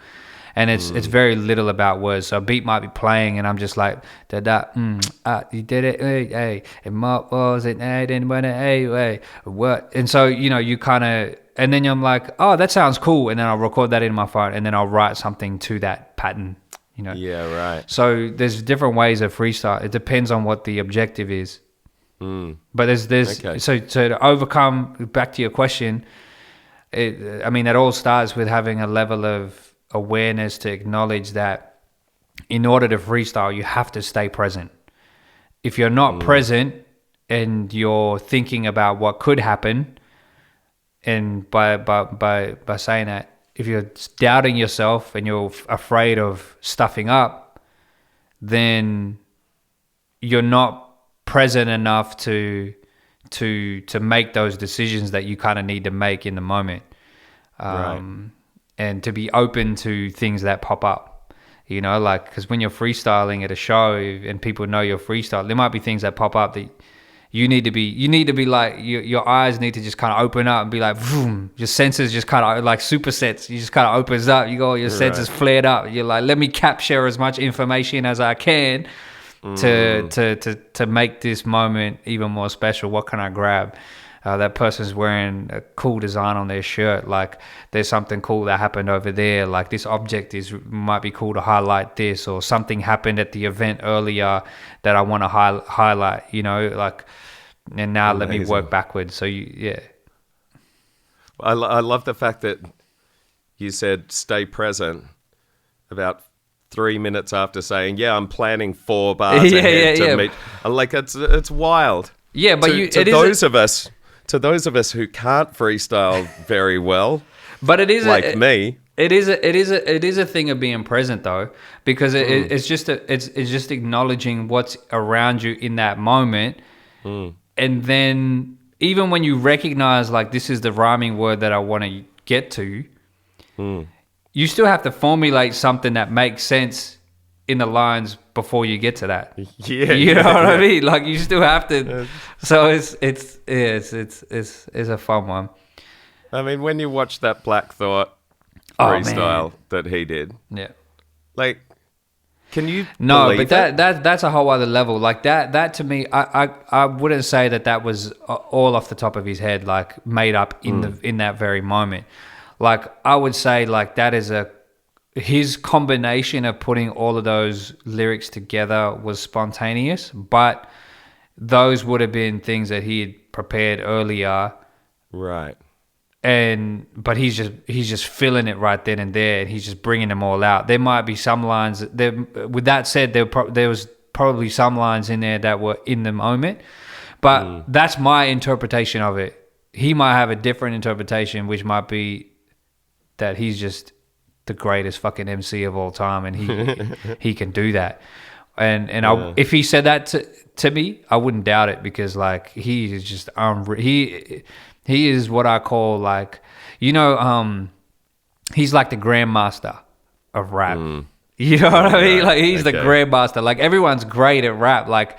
B: And it's very little about words. So a beat might be playing, and I'm just like, you did it, hey, and what was it, hey, what? And so, you know, you kind of, and then I'm like, oh, that sounds cool, and then I'll record that in my phone, and then I'll write something to that pattern, you know. Yeah, right. So there's different ways of freestyle. It depends on what the objective is. But there's okay. So to overcome, back to your question, it all starts with having a level of awareness to acknowledge that in order to freestyle, you have to stay present. If you're not present and you're thinking about what could happen, and by saying that, if you're doubting yourself and you're afraid of stuffing up, then you're not present enough to make those decisions that you kind of need to make in the moment. And to be open to things that pop up, you know, like, because when you're freestyling at a show and people know you're freestyling, there might be things that pop up that you need to be like, your eyes need to just kind of open up and be like, vroom, your senses just kind of like supersets. You just kind of opens up. You go, your senses flared up. You're like, let me capture as much information as I can to make this moment even more special. What can I grab? That person's wearing a cool design on their shirt. Like, there's something cool that happened over there. Like, this object might be cool to highlight this, or something happened at the event earlier that I want to highlight, you know, like, and now let me work backwards. So
A: I love the fact that you said stay present about 3 minutes after saying, I'm planning 4 bars ahead to meet. Like, it's wild.
B: Yeah, but
A: to those of us who can't freestyle very well,
B: but it is
A: like me.
B: It is a thing of being present, though, because it's just acknowledging what's around you in that moment, and then even when you recognize, like, this is the rhyming word that I want to get to, you still have to formulate something that makes sense in the lines before you get to that. Yeah, you know what I mean? Like, you still have to. So it's a fun one.
A: I mean, when you watch that Black Thought freestyle that he did, like, can you?
B: No, but that's a whole other level. Like, that to me, I wouldn't say that was all off the top of his head, like, made up in that very moment. Like, I would say, like, that is his combination of putting all of those lyrics together was spontaneous, but those would have been things that he had prepared earlier. Right. But he's just filling it right then and there, and he's just bringing them all out. There might be some lines there. With that said, there was probably some lines in there that were in the moment, but that's my interpretation of it. He might have a different interpretation, which might be that he's just the greatest fucking MC of all time, and he can do that. And if he said that to me, I wouldn't doubt it, because, like, he is just he is what I call, like, you know, he's like the grandmaster of rap. You know what I mean? Like, he's the grandmaster. Like, everyone's great at rap. Like,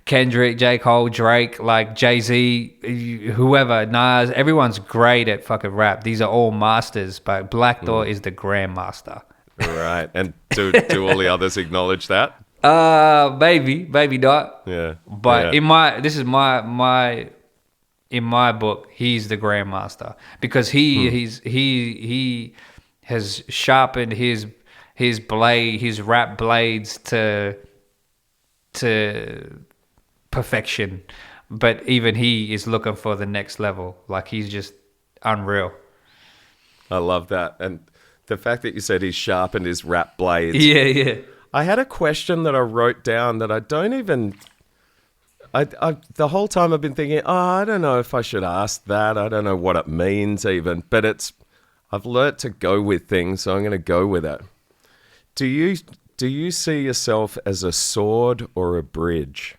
B: Kendrick, J. Cole, Drake, like, Jay-Z, whoever, Nas, everyone's great at fucking rap. These are all masters, but Black Thought is the grandmaster.
A: Right. And do all the others acknowledge that?
B: Maybe not.
A: Yeah.
B: But
A: yeah.
B: in my book, he's the grandmaster because he has sharpened his rap blades to perfection. But even he is looking for the next level. Like he's just unreal.
A: I love that. And the fact that you said he sharpened his rap blades.
B: Yeah.
A: I had a question that I wrote down that I don't even... I the whole time I've been thinking, I don't know if I should ask that. I don't know what it means even. But I've learnt to go with things, so I'm going to go with it. Do you see yourself as a sword or a bridge?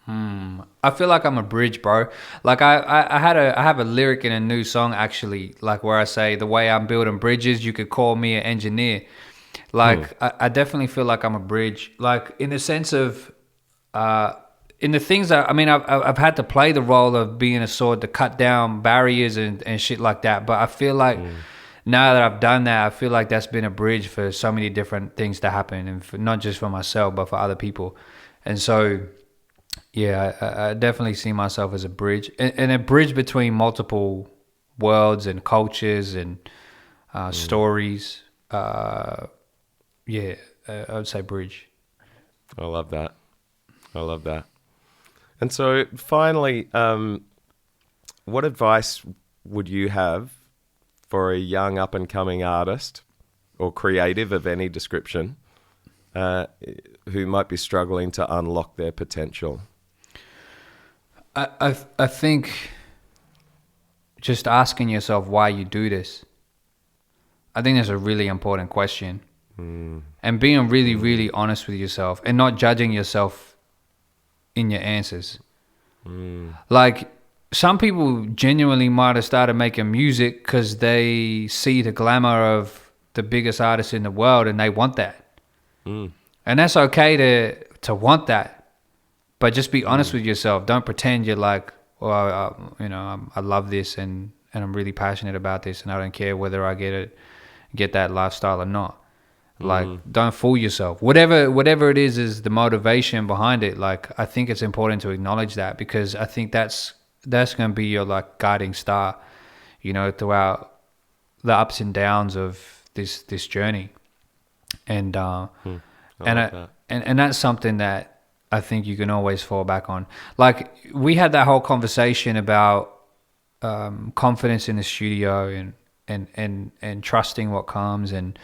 B: I feel like I'm a bridge, bro. Like I have a lyric in a new song actually, like where I say the way I'm building bridges, you could call me an engineer. Like I definitely feel like I'm a bridge. Like in the sense of in the things that I've had to play the role of being a sword to cut down barriers and shit like that. But I feel like now that I've done that, I feel like that's been a bridge for so many different things to happen, and not just for myself, but for other people. And so, yeah, I definitely see myself as a bridge, and a bridge between multiple worlds and cultures and stories. I would say bridge.
A: I love that. And so finally, what advice would you have for a young up-and-coming artist or creative of any description who might be struggling to unlock their potential?
B: I think just asking yourself why you do this. I think that's a really important question. And being really, really honest with yourself and not judging yourself in your answers. Like some people genuinely might have started making music because they see the glamour of the biggest artists in the world and they want that. And that's okay to want that, but just be honest with yourself. Don't pretend you're like, well, I love this and I'm really passionate about this and I don't care whether I get that lifestyle or not. Like, don't fool yourself. Whatever it is the motivation behind it. Like, I think it's important to acknowledge that because I think that's going to be your like guiding star, throughout the ups and downs of this journey. And that's something that I think you can always fall back on. Like, we had that whole conversation about confidence in the studio and trusting what comes and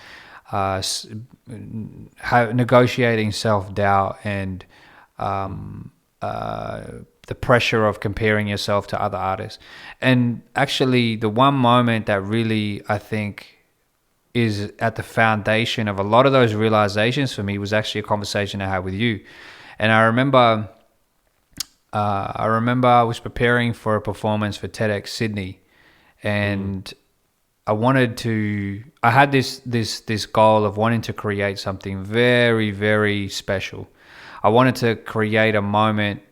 B: negotiating self-doubt and the pressure of comparing yourself to other artists. And actually the one moment that really I think is at the foundation of a lot of those realizations for me was actually a conversation I had with you. And I remember I was preparing for a performance for TEDx Sydney, and I had this goal of wanting to create something very, very special. I wanted to create a moment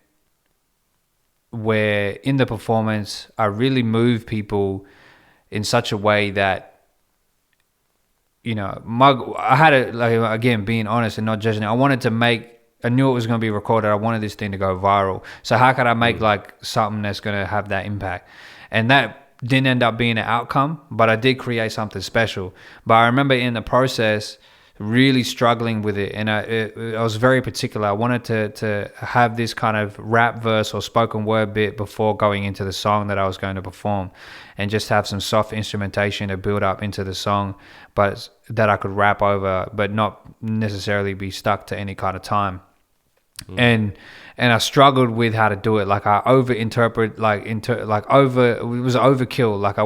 B: where in the performance, I really move people in such a way that, I had it, like, again, being honest and not judging it. I knew it was going to be recorded. I wanted this thing to go viral. So how could I make like something that's going to have that impact? And that didn't end up being an outcome, but I did create something special. But I remember in the process really struggling with it, and I was very particular. I wanted to have this kind of rap verse or spoken word bit before going into the song that I was going to perform, and just have some soft instrumentation to build up into the song, but that I could rap over, but not necessarily be stuck to any kind of time. And I struggled with how to do it. Like I over-interpret, it was overkill. Like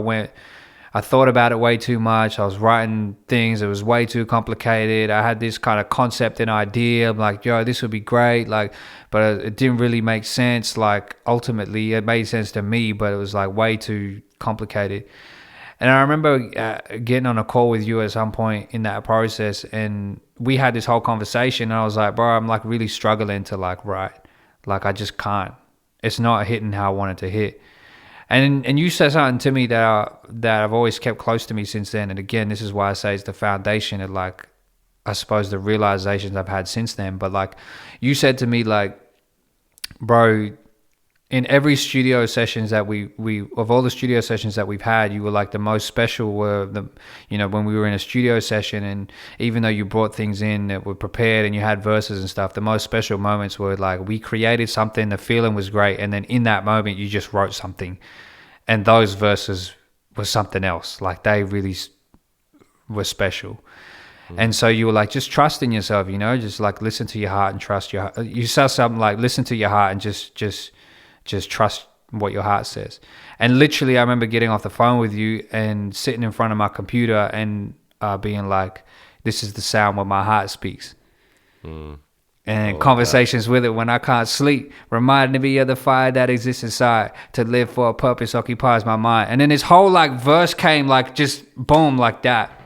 B: I thought about it way too much. I was writing things. It was way too complicated. I had this kind of concept and idea. I'm like, yo, this would be great. Like, but it didn't really make sense. Like ultimately it made sense to me, but it was like way too complicated. And I remember getting on a call with you at some point in that process, and we had this whole conversation, and I was like, bro, I'm like really struggling to like write. Like I just can't. It's not hitting how I want it to hit. And you said something to me that I've always kept close to me since then. And again, this is why I say it's the foundation of like I suppose the realizations I've had since then. But like you said to me, like, bro, in every studio sessions that we of all the studio sessions that we've had, you were like the most special. Were the, you know, when we were in a studio session, and even though you brought things in that were prepared and you had verses and stuff, the most special moments were like we created something, the feeling was great, and then in that moment you just wrote something, and those verses were something else. Like they really were special. And so you were like, just trust in yourself, you know, just like listen to your heart and trust your heart. You said something like, listen to your heart and just trust what your heart says. And literally, I remember getting off the phone with you and sitting in front of my computer and being like, this is the sound where my heart speaks. And conversations with it when I can't sleep, reminding me of the fire that exists inside, to live for a purpose occupies my mind. And then this whole like verse came like just boom like that.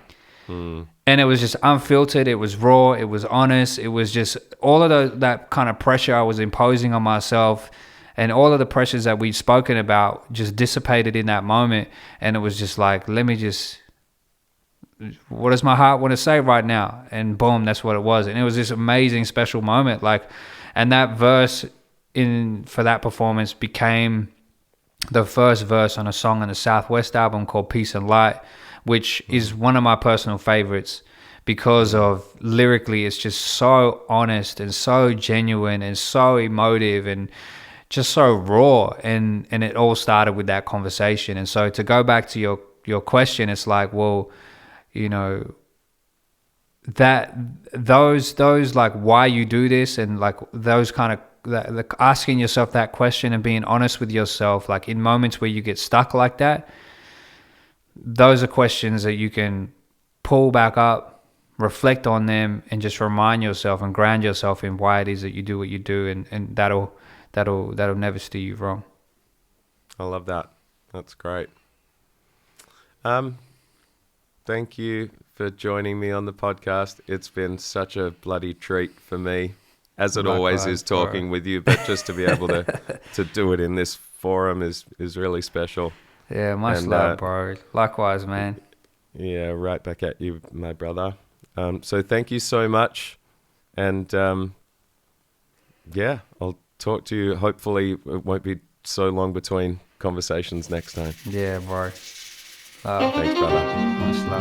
B: And it was just unfiltered. It was raw. It was honest. It was just all of that kind of pressure I was imposing on myself, and all of the pressures that we'd spoken about just dissipated in that moment. And it was just like, let me just, what does my heart want to say right now? And boom, that's what it was. And it was this amazing, special moment. Like, and that verse for that performance became the first verse on a song on the Southwest album called Peace and Light, which is one of my personal favorites because of lyrically it's just so honest and so genuine and so emotive and just so raw, and it all started with that conversation. And so to go back to your question, it's like, well, you know, that those like why you do this, and like those kind of like asking yourself that question and being honest with yourself, like in moments where you get stuck like that, those are questions that you can pull back up, reflect on them, and just remind yourself and ground yourself in why it is that you do what you do, and that'll never steer you wrong.
A: I love that. That's great. Thank you for joining me on the podcast. It's been such a bloody treat for me, as it always is talking with you, but just to be able to do it in this forum is really special.
B: Yeah, much love, bro. Likewise, man.
A: Yeah, right back at you, my brother. So thank you so much. And yeah, I'll talk to you. Hopefully it won't be so long between conversations next time.
B: Yeah, bro.
A: Thanks, brother.
B: Much love.